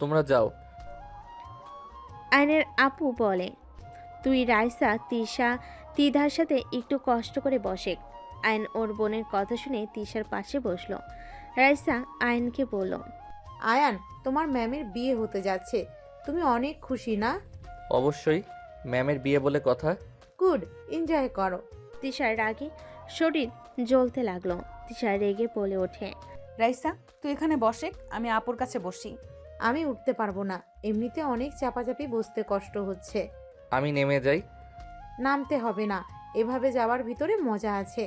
তোমরা যাও। আয়নের আপু বলে, তুই রাইসা তিশা তিধার সাথে একটু কষ্ট করে বসে। আয়ন ওর বোনের কথা শুনে তিশার পাশে বসলো। রাইসা আয়নকে বলল, আয়ান, তোমার ম্যামের বিয়ে হতে যাচ্ছে, তুমি অনেক খুশি না? অবশ্যই, ম্যামের বিয়ে বলে কথা। গুড, এনজয় করো। তিশার রাগে শরীর জ্বলতে লাগলো। তিশা রেগে বলে ওঠে, রাইসা তুই এখানে বসে, আমি আপুর কাছে বসি। আমি উঠতে পারবো না, এমনিতে অনেক চাপাচাপি বসতে কষ্ট হচ্ছে। আমি নেমে যাই। নামতে হবে না, এভাবে যাওয়ার ভিতরে মজা আছে।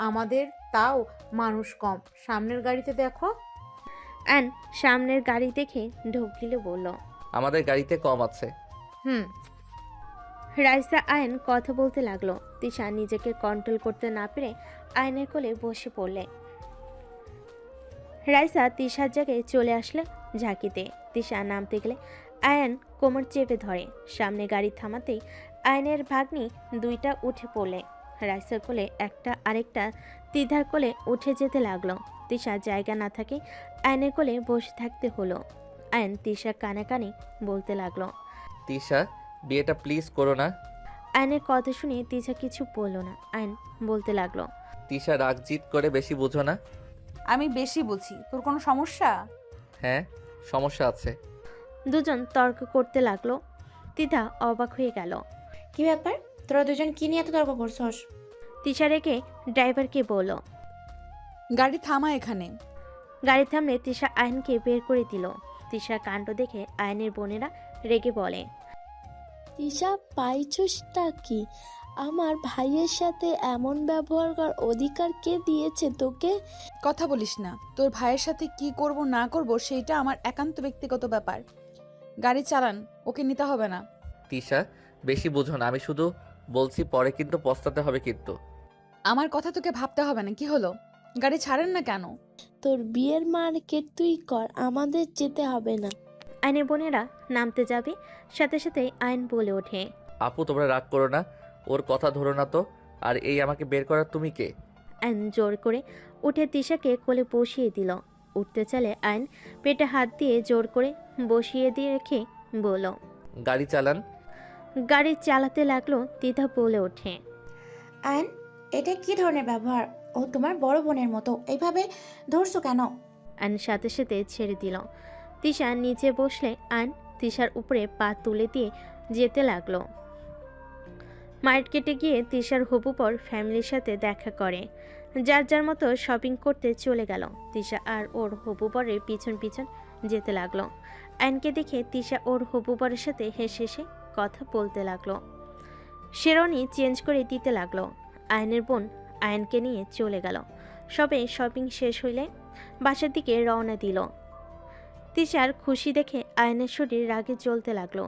আমাদের তাও মানুষ কম, সামনের গাড়িতে দেখো। আয়ন সামনের গাড়ি দেখে ঢোক গিলে বলল, আমাদের গাড়িতে কম আছে। রাইসা আয়ন কথা বলতে লাগলো। তিশা নিজেকে কন্ট্রোল করতে না পেরে আয়নের কোলে বসে পড়লে। রাইসা তিশার জায়গায় চলে আসলে ঝাঁকিতে। তিশা নামতে গেলে আয়ন কোমর চেপে ধরে। সামনে গাড়ি থামাতেই আয়নের ভাগ্নি দুইটা উঠে পড়লে। রাইসার কোলে একটা, আরেকটা তিধার কোলে উঠে যেতে লাগলো। তিশা জায়গা না থাকে আয়নের কোলে বসে থাকতে হলো। আয়ন তিশা কানে কানে বলতে লাগলো, তিশা বিয়েটা প্লিজ করো না। আয়নের কথা শুনে তিশা কিছু বলল না। আয়ন বলতে লাগলো, তিশা রাগ জিত করে বেশি বুঝো না। আমি বেশি বুঝি, তোর কোনো সমস্যা? হ্যাঁ, সমস্যা আছে। দুজন তর্ক করতে লাগলো। তিধা অবাক হয়ে গেল। কি ব্যাপার, তোরা দুজন কি নিয়ে এত তর্ক করছস? তিশা রেগে ড্রাইভারকে বলল, গাড়ি থামা এখানে। গাড়ি থামলে তিশা আয়নকে বের করে দিল। তিশার কাণ্ড দেখে আয়নের বোনেরা রেগে বলে, তিশা পাইছসটা কি? আমার ভাইয়ের সাথে এমন ব্যবহার করার অধিকার কে দিয়েছে তোকে? কথা বলিস না, তোর ভাইয়ের সাথে কি করব না করব সেইটা আমার একান্ত ব্যক্তিগত ব্যাপার। গাড়ি চালান, ওকে নিতে হবে না। তিশা বেশি বুঝো না, আমি শুধু বলছি, পরে কিন্তু পস্তাতে হবে কিন্তু। আমার কথা তোকে ভাবতে হবে না। কি হলো, গাড়ি ছাড়েন না কেন? তোর বিয়ের মার্কেট তুই কর, আমাদের যেতে হবে না। আয়নের বোনেরা নামতে যাবে, সাথে সাথে আয়ন বলে ওঠে, আপু তোমরা রাগ করো না, ওর কথা ধরো না তো। আর এই আমাকে বের করার তুমি কে? আয়ন জোর করে উঠে তিশাকে কোলে বসিয়ে দিল। উঠতে চালে আয়ন পেটে হাত দিয়ে জোর করে বসিয়ে দিয়ে রেখে বলল, গাড়ি চালান। গাড়ি চালাতে লাগলো। তিথা বলে ওঠে, আয়ন, এটা কি ধরনের ব্যবহার? ও তোমার বড় বোনের মতো, এইভাবে ধরছো কেন? আয়ন সাথে সাথে ছেড়ে দিল। তিশা নিচে বসলে আয়ন তিশার উপরে পা তুলে দিয়ে যেতে লাগলো। মার্কেটে গিয়ে তিশার হবু পর ফ্যামিলির সাথে দেখা করে। যার যার মতো শপিং করতে চলে গেল। তিশা আর ওর হবু বরের পিছন পিছন যেতে লাগলো। আয়নকে দেখে তিশা ওর হবু বরের সাথে হেসে হেসে কথা বলতে লাগলো। শেরওয়ানি চেঞ্জ করে দিতে লাগলো। আয়নের বোন আয়নকে নিয়ে চলে গেল। সবে শপিং শেষ হইলে বাসার দিকে রওনা দিল। তিশার খুশি দেখে আয়নের শরীর রাগে জ্বলতে লাগলো।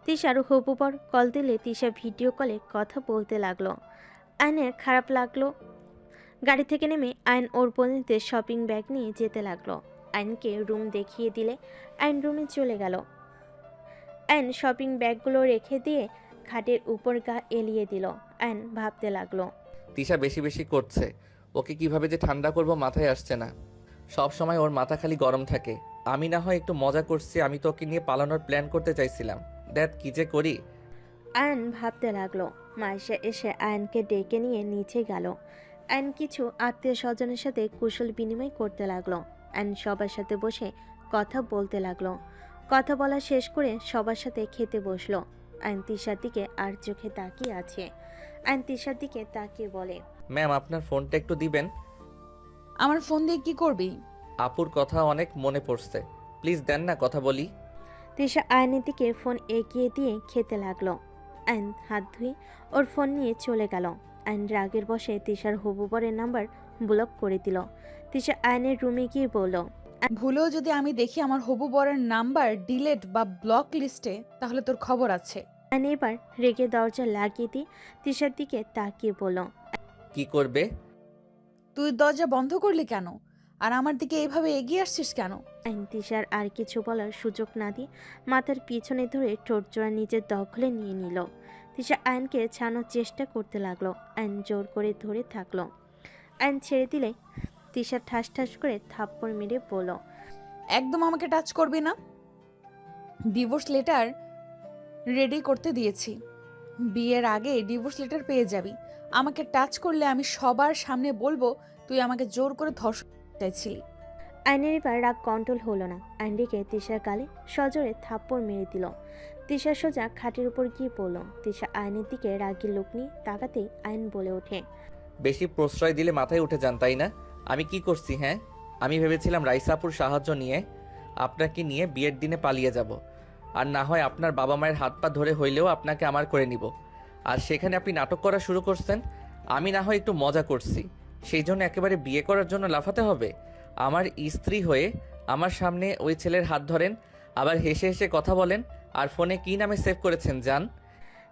তিশার হবু বর কল দিলে তিশা ভিডিও কলে কথা বলতে লাগলো। আয়নের খারাপ লাগলো। গাড়ি থেকে নেমে আয়ন ওর বোনদের শপিং ব্যাগ নিয়ে যেতে লাগলো। আয়নকে রুম দেখিয়ে দিলে আয়ন রুমে চলে গেল। আয়ন শপিং ব্যাগগুলো রেখে দিয়ে খাটের উপর গা এলিয়ে দিল। আয়ন ভাবতে লাগলো, তিশা বেশি বেশি করছে। ওকে কিভাবে যে ঠান্ডা করব মাথায় আসছে না। সব সময় ওর মাথা খালি গরম থাকে। আমি না হয় একটু মজা করছি, আমি তো ওকে নিয়ে পালানোর প্ল্যান করতে চাইছিলাম। দেখ কি যে করি। আয়ন ভাবতে লাগলো। মাইশা এসে আয়নকে ডেকে নিয়ে নিচে গেল। আয়ন কিছু আত্মীয় স্বজনের সাথে কুশল বিনিময় করতে লাগলো। আয়ন সবার সাথে বসে কথা বলতে লাগলো। কথা বলা শেষ করে সবার সাথে খেতে বসলো। আয়ন তিশার দিকে আর চোখে তাকিয়ে আছে। আয়ন তিশার দিকে তাকিয়ে বলে, ম্যাম আপনার ফোনটা একটু দিবেন। আমার ফোন দিয়ে কি করবি? আপুর কথা অনেক মনে পড়ছে, প্লিজ দেন না, কথা বলি। তিশা আয়নের দিকে ফোন এগিয়ে দিয়ে খেতে লাগলো। আয়ন হাত ধুয়ে ওর ফোন নিয়ে চলে গেল। আয়ন রাগের বশে তিশার হবু বরের নাম্বার ব্লক করে দিল। তিশা আয়নের রুমে গিয়ে বলল, ভুলেও যদি আমি দেখি আমার হবু বরের নাম্বার ডিলেট বা ব্লক লিস্টে, তাহলে তোর খবর আছে। আয়ন এবার রেগে দরজা লাগিয়ে দিয়ে তিশার দিকে তাকিয়ে বলল, কি করবে? তুই দরজা বন্ধ করলি কেন? আর আমার দিকে এইভাবে এগিয়ে আসছিস কেন? আয়ন তিশার আর কিছু বলার সুযোগ না দিয়ে মাথার পিছনে ধরে ঠোঁটজোড়া নিজের দখলে নিয়ে নিল। তিশা আয়নকে ছাড়ানোর চেষ্টা করতে লাগলো। আয়ন জোর করে ধরে থাকলো। আয়ন ছেড়ে দিলে তিশা ঠাস ঠাস করে থাপ্পড় মেরে বলল, একদম আমাকে টাচ করবি না। ডিভোর্স লেটার রেডি করতে দিয়েছি, বিয়ের আগে ডিভোর্স লেটার পেয়ে যাবি। আমাকে টাচ করলে আমি সবার সামনে বলবো তুই আমাকে জোর করে ধর্ষণ চাইছিলি। আয়নের এবার রাগ কন্ট্রোল হলো না। আয়ন রেখে তিশার গালে সজোরে থাপ্পড় মেরে দিল। তিশা সোজা খাটের উপর গিয়ে পড়ল। তিশা আয়নের দিকে রাগী লোক নিয়ে তাকাতেই আয়ন বলে ওঠে, বেশি প্রশ্রয় দিলে মাথায় উঠে যান তাই না? আমি কি করছি? হ্যাঁ, আমি ভেবেছিলাম রাইসাপুর সাহায্য নিয়ে আপনাকে নিয়ে বিয়ের দিনে পালিয়ে যাব, আর না হয় আপনার বাবা মায়ের হাত পা ধরে হইলেও আপনাকে আমার করে নিব। আর সেখানে আপনি নাটক করা শুরু করছেন। আমি না হয় একটু মজা করছি, সেই জন্য একেবারে বিয়ে করার জন্য লাফাতে হবে? আমার স্ত্রী হয়ে আমার সামনে ওই ছেলের হাত ধরেন, আবার হেসে হেসে কথা বলেন, আর ফোনে কি নামে সেভ করেছেন জান?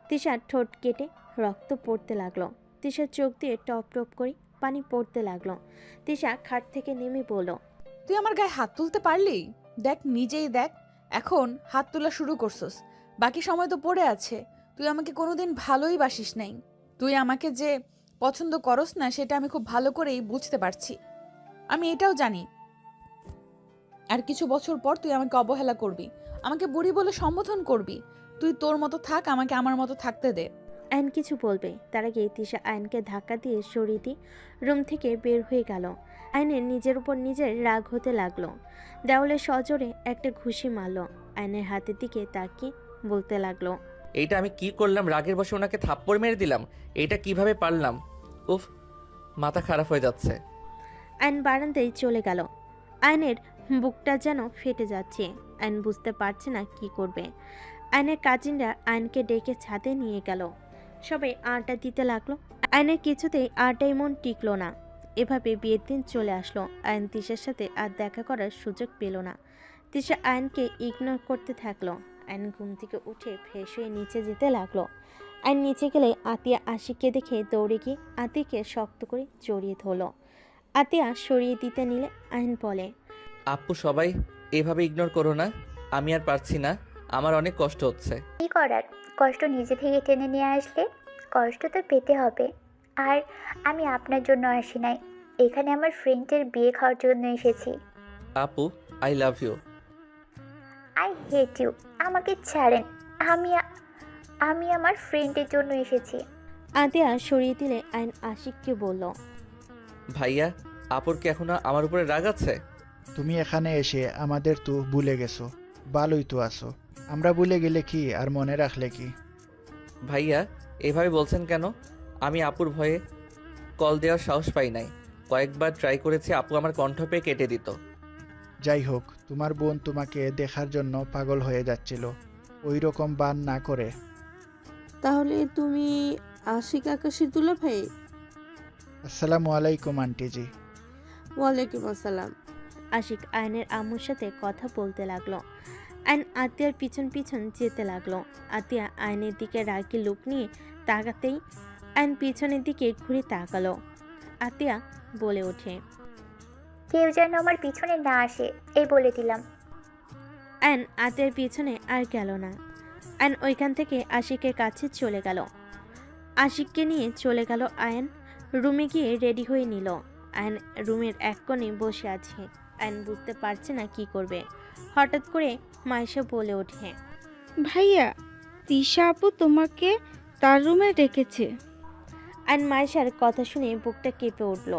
তিশার ঠোঁট কেটে রক্ত পড়তে লাগলো। তিশার চোখ দিয়ে টপ টপ করে পানি পড়তে লাগলো। তিশা খাট থেকে নেমে বলল, তুই আমার গায়ে হাত তুলতে পারলি? দেখ, নিজেই দেখ, এখন হাত তোলা শুরু করছস। বাকি সময় তো পড়ে আছে। তুই আমাকে কোনোদিন ভালোই বাসিস নাই। তুই আমাকে যে পছন্দ করস না সেটা আমি খুব ভালো করেই বুঝতে পারছি। আমি এটাও জানি আর কিছু বছর পর তুই আমাকে অবহেলা করবি, আমাকে বুড়ি বলে সম্বোধন করবি। তুই তোর মতো থাক, আমাকে আমার মতো থাকতে দে। আয়ন কিছু বলবে তার আগে তিশা আয়নকে ধাক্কা দিয়ে সরিয়ে দিয়ে রুম থেকে বের হয়ে গেল। আয়নের নিজের উপর নিজের রাগ হতে লাগলো। দেওয়ালে সজোরে একটা ঘুষি মারল। আয়নের হাতের দিকে তাকিয়ে বলতে লাগলো, এইটা আমি কি করলাম? রাগের বসে ওনাকে থাপ্পড় মেরে দিলাম। এইটা কিভাবে পারলাম? উফ, মাথা খারাপ হয়ে যাচ্ছে। আয়ন বারান্দায় চলে গেল। আয়নের বুকটা যেন ফেটে যাচ্ছে। আয়ন বুঝতে পারছে না কি করবে। আয়নের কাজিনরা আয়নকে ডেকে ছাদে নিয়ে গেল। সবাই আড্ডা দিতে লাগলো। আয়নের কিছুতেই আড্ডায় মন টিকলো না। এভাবে বিয়ের দিন চলে আসলো। আয়ন তিশার সাথে আর দেখা করার সুযোগ পেল না। তিশা আয়নকে ইগনোর করতে থাকলো। আয়ন ঘুম থেকে উঠে ফ্রেশ হয়ে নিচে যেতে লাগলো। আয়ন নিচে গেলে আতিয়া আশিককে দেখে দৌড়ে গিয়ে আতিকে শক্ত করে জড়িয়ে ধরলো। আতিয়া সরিয়ে দিতে নিলে আয়ন বলে, আপু সবাই এভাবে ইগনোর করো না, আমি আর পারছি না, আমার অনেক কষ্ট হচ্ছে। কী করার, কষ্ট নিজে থেকে টেনে নিয়ে আসলে কষ্ট তো পেতে হবে। আর আমি আপনার জন্য আসি নাই, এখানে আমার ফ্রেন্ডের বিয়ে খাওয়ার জন্য এসেছি। আপু, I love you. I hate you. আমাকে ছাড়েন। আমি আমি আমার ফ্রেন্ডের জন্য এসেছি। আতিয়া সরিয়ে দিলে আইন আশিককে বলল, ভাইয়া, আপুর কি এখনো আমার উপরে রাগ আছে? তুমি এখানে এসে আমাদের তো ভুলে গেছো। ভালোই তো আছো। আমরা ভুলে গেলে কি আর মনে রাখলে কি? ভাইয়া, এভাবে বলছেন কেন? আমি আপুর ভয়ে কল দেওয়ার সাহস পাই নাই। কয়েকবার ট্রাই করেছি, আপু আমার কণ্ঠ পেয়ে কেটে দিত। যাই হোক, তোমার বোন তোমাকে দেখার জন্য পাগল হয়ে যাচ্ছিল। ওই রকম বান না করে। তাহলে তুমি আশিক আকাশের দুলাভাই? আসসালামু আলাইকুম আন্টিজি। ওয়ালাইকুম আসসালাম। আশিক আয়নের আম্মুর সাথে কথা বলতে লাগলো। আইন আতিয়ার পিছন পিছন যেতে লাগলো। আতিয়া আয়নের দিকে রাগি লুক নিয়ে তাকাতেই আইন পিছনের দিকে ঘুরে তাকালো। আতিয়া বলে ওঠে, কেউ যেন আমার পিছনে না আসে, এই বলে দিলাম। আইন আতিয়ার পিছনে আর গেল না। আইন ওইখান থেকে আশিকের কাছে চলে গেল। আশিককে নিয়ে চলে গেল আয়ন। রুমে গিয়ে রেডি হয়ে নিল। আয়ন রুমের এক কোণে বসে আছে। আয়ন বুঝতে পারছে না কি করবে। হঠাৎ করে মাইশা বলে ওঠে, ভাইয়া, তিশা আপু তোমাকে তার রুমে ডেকেছে। আয়ন মাইশার কথা শুনে বুকটা কেঁপে উঠল।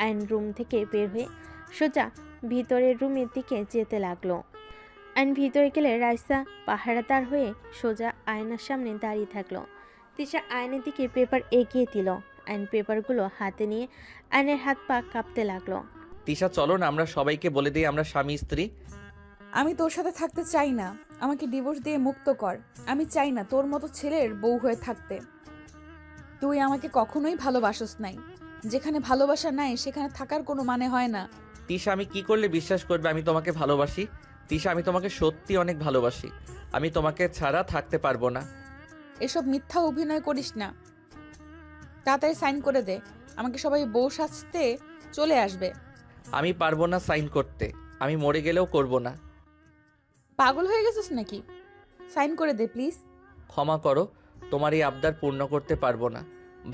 আয়ন রুম থেকে বের হয়ে সোজা ভিতরের রুমের দিকে যেতে লাগলো। আয়ন ভিতরে গেলে রাইসা পাহারাদার হয়ে সোজা আয়নার সামনে দাঁড়িয়ে থাকলো। তিশা আয়নের দিকে পেপার এগিয়ে দিল। আয়ন পেপারগুলো হাতে নিয়ে আয়নের হাত পা কাঁপতে লাগলো। তিশা, চলো না আমরা সবাইকে বলে দিই আমরা স্বামী স্ত্রী। আমি তোর সাথে থাকতে চাই না। আমাকে ডিভোর্স দিয়ে মুক্ত কর। আমি চাই না তোর মতো ছেলের বউ হয়ে থাকতে। তুই আমাকে কখনোই ভালোবাসস নাই। যেখানে ভালোবাসা নাই সেখানে থাকার কোনো মানে হয় না। তিশা, আমি কি করলে বিশ্বাস করবে আমি তোমাকে ভালোবাসি? তিশা, আমি তোমাকে সত্যি অনেক ভালোবাসি। আমি তোমাকে ছাড়া থাকতে পারবো না। এসব মিথ্যা অভিনয় করিস না। তাড়াতাড়ি সাইন করে দে। আমাকে সবাই বউ সাজতে চলে আসবে। আমি পারবো না সাইন করতে। আমি মরে গেলেও করব না। পাগল হয়ে গেছিস নাকি? সাইন করে দে প্লিজ। ক্ষমা করো, তোমার এই আবদার পূর্ণ করতে পারবো না।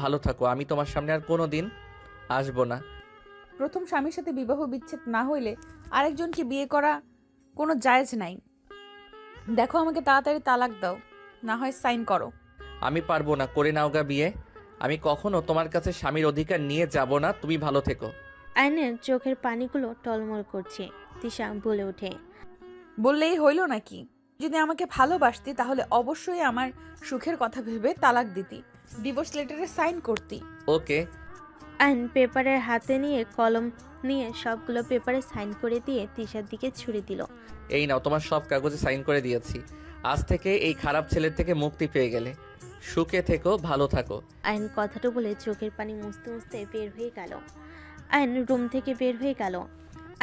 ভালো থাকো, আমি তোমার সামনে আর কোনো দিন আসবো না। প্রথম স্বামীর সাথে বিবাহ বিচ্ছেদ না হইলে আরেকজনকে বিয়ে করা কোনো জায়েজ নাই। দেখো, আমাকে তাড়াতাড়ি তালাক দাও, না হয় সাইন করো। আমি পারবো না, করে নাও গা বিয়ে। আমি কখনো তোমার কাছে স্বামীর অধিকার নিয়ে যাব না। তুমি ভালো থেকো। আয়নের চোখের পানিগুলো টলমল করছে। তিশা বলে ওঠে, বললেই হইল নাকি? যদি আমাকে ভালোবাসতি তাহলে অবশ্যই আমার সুখের কথা ভেবে তালাক দিতি, ডিভোর্স লেটারে সাইন করতি। ওকে। আয়ন পেপারের হাতে নিয়ে কলম নিয়ে সবগুলো পেপারে সাইন করে দিয়ে তিশার দিকে ছুড়ে দিল। এই নাও, তোমার সব কাগজে সাইন করে দিয়েছি। আজ থেকে এই খারাপ ছেলের থেকে মুক্তি পেয়ে গেলে। সুখে থেকো, ভালো থাকো। আয়ন কথাটা বলে চোখের পানি মুছতে মুছতে বের হয়ে গেল। আয়ন রুম থেকে বের হয়ে গেল।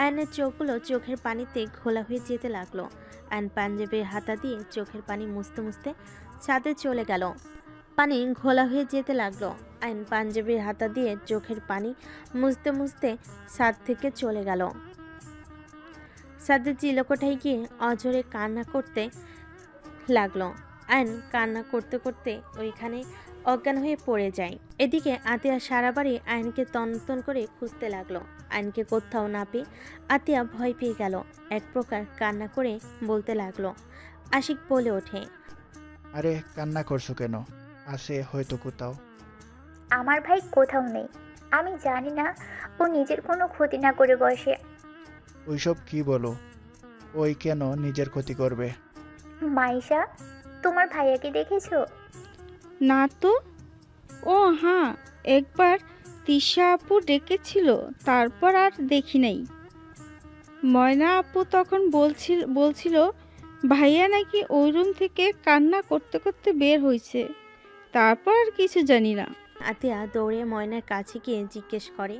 আয়নের চোখগুলো চোখের পানিতে ঘোলা হয়ে যেতে লাগলো। আয়ন পাঞ্জাবের হাতা দিয়ে চোখের পানি মুছতে মুছতে ছাদে চলে গেল। পানি ঘোলা হয়ে যেতে লাগলো। আয়ন পাঞ্জাবের হাতা দিয়ে চোখের পানি মুছতে মুছতে ছাদ থেকে চলে গেল। ছাদে চিলকোঠায় গিয়ে অঝরে কান্না করতে লাগলো। আয়ন কান্না করতে করতে ওইখানে অজ্ঞান হয়ে পড়ে যায়। এদিকে আতিয়া সারা বাড়ি আয়নকে তন্ন করে খুঁজতে লাগলো। আয়নকে কোথাও না পেয়ে আতিয়া ভয় পেয়ে গেল। এক প্রকার কান্না করে বলতে লাগলো। আশিক বলে ওঠে, আরে কান্না করছো কেন? আছে হয়তো কোথাও। আমার ভাই কোথাও নেই। আমি জানি না ও নিজের কোনো ক্ষতি না করে বসে। ওইসব কি বলো? ওই কেন নিজের ক্ষতি করবে? মাইশা, তোমার ভাইয়াকে দেখেছো? না তো। ও হ্যাঁ, একবার তিশা আপু ডেকেছিল, তারপর আর দেখি নাই। ময়না আপু তখন বলছিল ভাইয়া নাকি ওই রুম থেকে কান্না করতে করতে বের হয়েছে। তারপর আর কিছু জানি না। আতিয়া দৌড়ে ময়নার কাছে গিয়ে জিজ্ঞেস করে।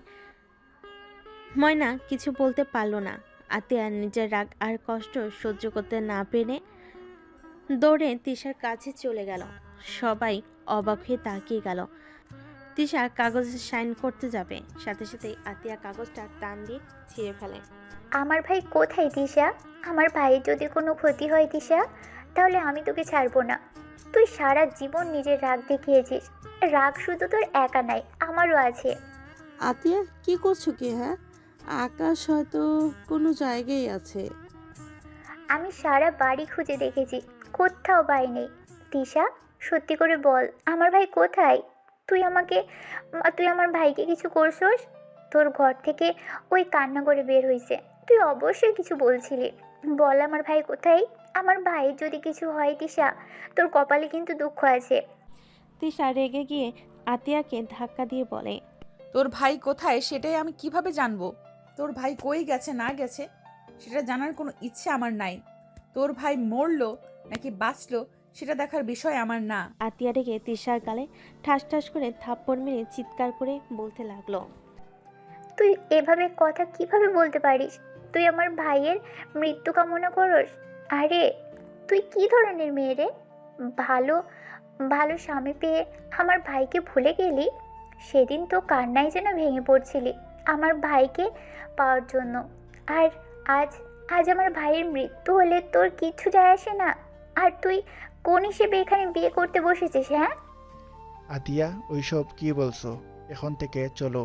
ময়না কিছু বলতে পারল না। আতিয়া নিজের রাগ আর কষ্ট সহ্য করতে না পেরে দৌড়ে তিশার কাছে চলে গেল। সবাই অবাক হয়ে তাকিয়ে গেল। তিশা কাগজে সাইন করতে যাবে, সাথে সাথে আতিয়া কাগজটা টান দিয়ে ছিঁড়ে ফেলে। আমার ভাই কোথায় তিশা? আমার ভাইয়ের যদি কোনো ক্ষতি হয় তিশা, তাহলে আমি তোকে ছাড়বো না। তুই সারা জীবন নিজের রাগ দেখিয়েছিস। রাগ শুধু তোর একা নাই, আমারও আছে। আতিয়া কি করছো কি? হ্যাঁ, আকাশ হয়তো কোনো জায়গায় আছে। আমি সারা বাড়ি খুঁজে দেখেছি, কোথাও ভাই নেই। তিশা, সত্যি করে বল, আমার ভাই কোথায়? তুই আমার ভাইকে কিছু করছোস? তোর ঘর থেকে ওই কান্না করে বের হইছে, তুই অবশ্যই কিছু বলছিলি। বল আমার ভাই কোথায়? আমার ভাইয়ের যদি কিছু হয় তিশা, তোর কপালে কিন্তু দুঃখ আছে। তিশা রেগে গিয়ে আতিয়াকে ধাক্কা দিয়ে বলে, তোর ভাই কোথায় সেটাই আমি কিভাবে জানবো? তোর ভাই কই গেছে না গেছে সেটা জানার কোনো ইচ্ছে আমার নাই। তোর ভাই মরলো নাকি বাঁচলো সেটা দেখার বিষয় আমার না। আতিয়া রেগে তিশার গালে ঠাস ঠাস করে থাপ্পড় মেরে চিৎকার করে বলতে লাগলো, তুই এভাবে কথা কিভাবে বলতে পারিস? তুই আমার ভাইয়ের মৃত্যু কামনা করস? আরে তুই কি ধরনের মেয়ে রে? ভালো ভালো স্বামী পেয়ে আমার ভাইকে ভুলে গেলি? সেদিন তো কান্নায় যেন ভেঙে পড়ছিলি আমার ভাইকে পাওয়ার জন্য। আর আজ আজ আমার ভাইয়ের মৃত্যু হলে তোর কিচ্ছু যায় আসে না। আর তুই কোন হিসেবে এখানে বিয়ে করতে বসেছিস? হ্যাঁ, আতিয়া ওইসব কি বলছো? এখন থেকে চলো।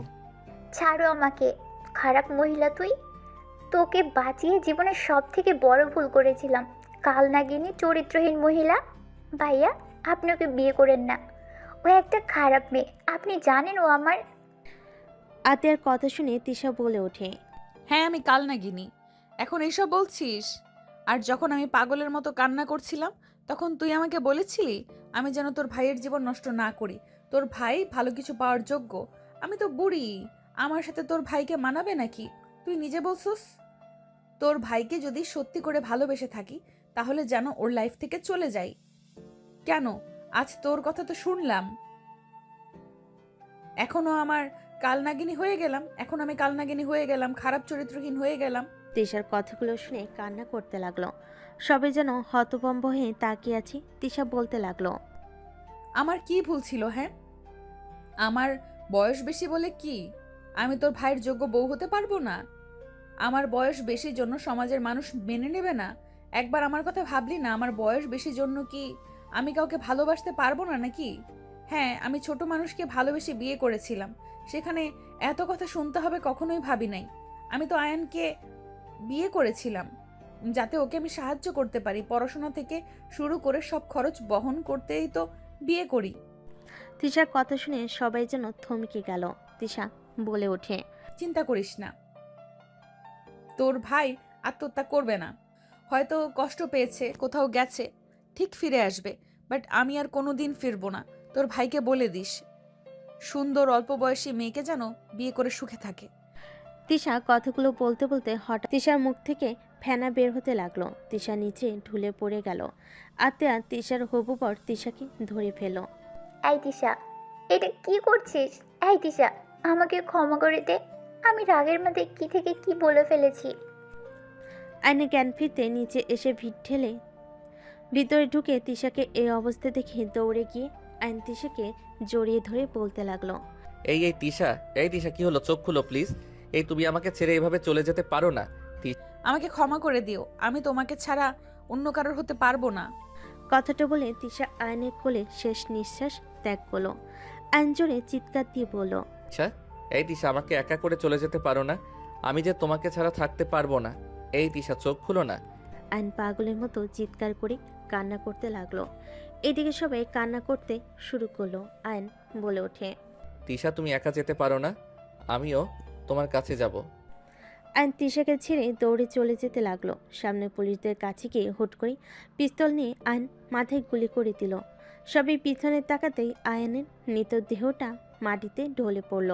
ছাড়ো আমাকে, খারাপ মহিলা তুই। তোকে বাঁচিয়ে জীবনের সব থেকে বড় ভুল করেছিলাম। কাল নাগিনী চরিত্রহীন মহিলা। ভাইয়া, আপনি ওকে বিয়ে করেন না, ও একটা খারাপ মেয়ে। আপনি জানেন ও আমার। আতিয়ার কথা শুনে তিশা বলে ওঠে, হ্যাঁ আমি কাল নাগিনি, এখন এইসব বলছিস? আর যখন আমি পাগলের মতো কান্না করছিলাম তখন তুই আমাকে বলেছিলি আমি যেন তোর ভাইয়ের জীবন নষ্ট না করি। তোর ভাই ভালো কিছু পাওয়ার যোগ্য। আমি তো বুড়ি, আমার সাথে তোর ভাইকে মানাবে নাকি? তুই নিজে বলছিস তোর ভাইকে যদি সত্যি করে ভালোবেসে থাকি তাহলে যেন ওর লাইফ থেকে চলে যাই। কেন? আজ তোর কথা তো শুনলাম, এখনো আমার কালনাগিনী হয়ে গেলাম। এখন আমি কালনাগিনী হয়ে গেলাম, খারাপ চরিত্রহীন হয়ে গেলাম। তিশার কথাগুলো শুনে কান্না করতে লাগলো। সবাই যেন হতভম্ব হয়ে তাকিয়ে আছে। তিশা বলতে লাগলো, আমার কি ভুল ছিল? হ্যাঁ, আমার বয়স বেশি বলে কি আমি তোর ভাইয়ের যোগ্য বউ হতে পারবো না? আমার বয়স বেশির জন্য সমাজের মানুষ মেনে নেবে না? একবার আমার কথা ভাবলি না? আমার বয়স বেশির জন্য কি আমি কাউকে ভালোবাসতে পারবো না নাকি? হ্যাঁ, আমি ছোট মানুষকে ভালোবেসে বিয়ে করেছিলাম, সেখানে এত কথা শুনতে হবে কখনোই ভাবি নাই। আমি তো আয়ানকে বিয়ে করেছিলাম যাতে ওকে আমি সাহায্য করতে পারি, পড়াশোনা থেকে শুরু করে সব খরচ বহন করতেই তো বিয়ে করি। তিশার কথা শুনে সবাই যেন থমকে গেল। তিশা বলে ওঠে, চিন্তা করিস না, তোর ভাই আত্মহত্যা করবে না। হয়তো কষ্ট পেয়েছে, কোথাও গেছে, ঠিক ফিরে আসবে। বাট আমি আর কোনোদিন ফিরবো না। তোর ভাইকে বলে দিস সুন্দর অল্প বয়সী মেয়েকে যেন বিয়ে করে সুখে থাকে। তিশা কথাগুলো বলতে বলতে হঠাৎ তিশার মুখ থেকে ফেনা বের হতে লাগলো। তিশা নিচে ঢুলে পড়ে গেল। আতিয়া তিশার হবু বর তিশাকে ধরে ফেল। এই তিশা, এটা কি করছিস? এই তিশা, আমাকে ক্ষমা করে দে। আমি রাগের মধ্যে কি থেকে কি বলে ফেলেছি। আয়নে জ্ঞান ফিরতে নিচে এসে ভিড় ঠেলে ভিতরে ঢুকে তিশাকে এই অবস্থা দেখে দৌড়ে গিয়ে আইন তিশাকে জড়িয়ে ধরে বলতে লাগলো, এই তিশা, এই তিশা, কি হলো? চোখ খুলো প্লিজ। এই তুমি আমাকে ছেড়ে এভাবে চলে যেতে পারো না। আমাকে ক্ষমা করে দিও, আমি তোমাকে ছাড়া অন্য কারোর হতে পারবো না। কথাটা বলে তিশা আয়নের কোলে শেষ নিঃশ্বাস ত্যাগ করলো। আইন জোরে চিৎকার দিয়ে বলল, তিশা, এই তিশা, আমাকে একা করে চলে যেতে পারো না? আমি যে তোমাকে ছাড়া থাকতে পারবো না। এই তিশা, চোখ খুলো না। আইন পাগলের মতো চিৎকার করে কান্না করতে লাগলো। এদিকে সবাই কান্না করতে শুরু করলো। আইন বলে ওঠে, তিশা, তুমি একা যেতে পারো না, আমিও তোমার কাছে যাব। আইন তিশাকে ছেড়ে দৌড়ে চলে যেতে লাগলো। সামনে পুলিশদের কাছে গিয়ে হুট করে পিস্তল নিয়ে আইন মাথায় গুলি করে দিল। সবাই পিছনে তাকাতেই আয়নের মৃতদেহটা মাটিতে ঢলে পড়ল।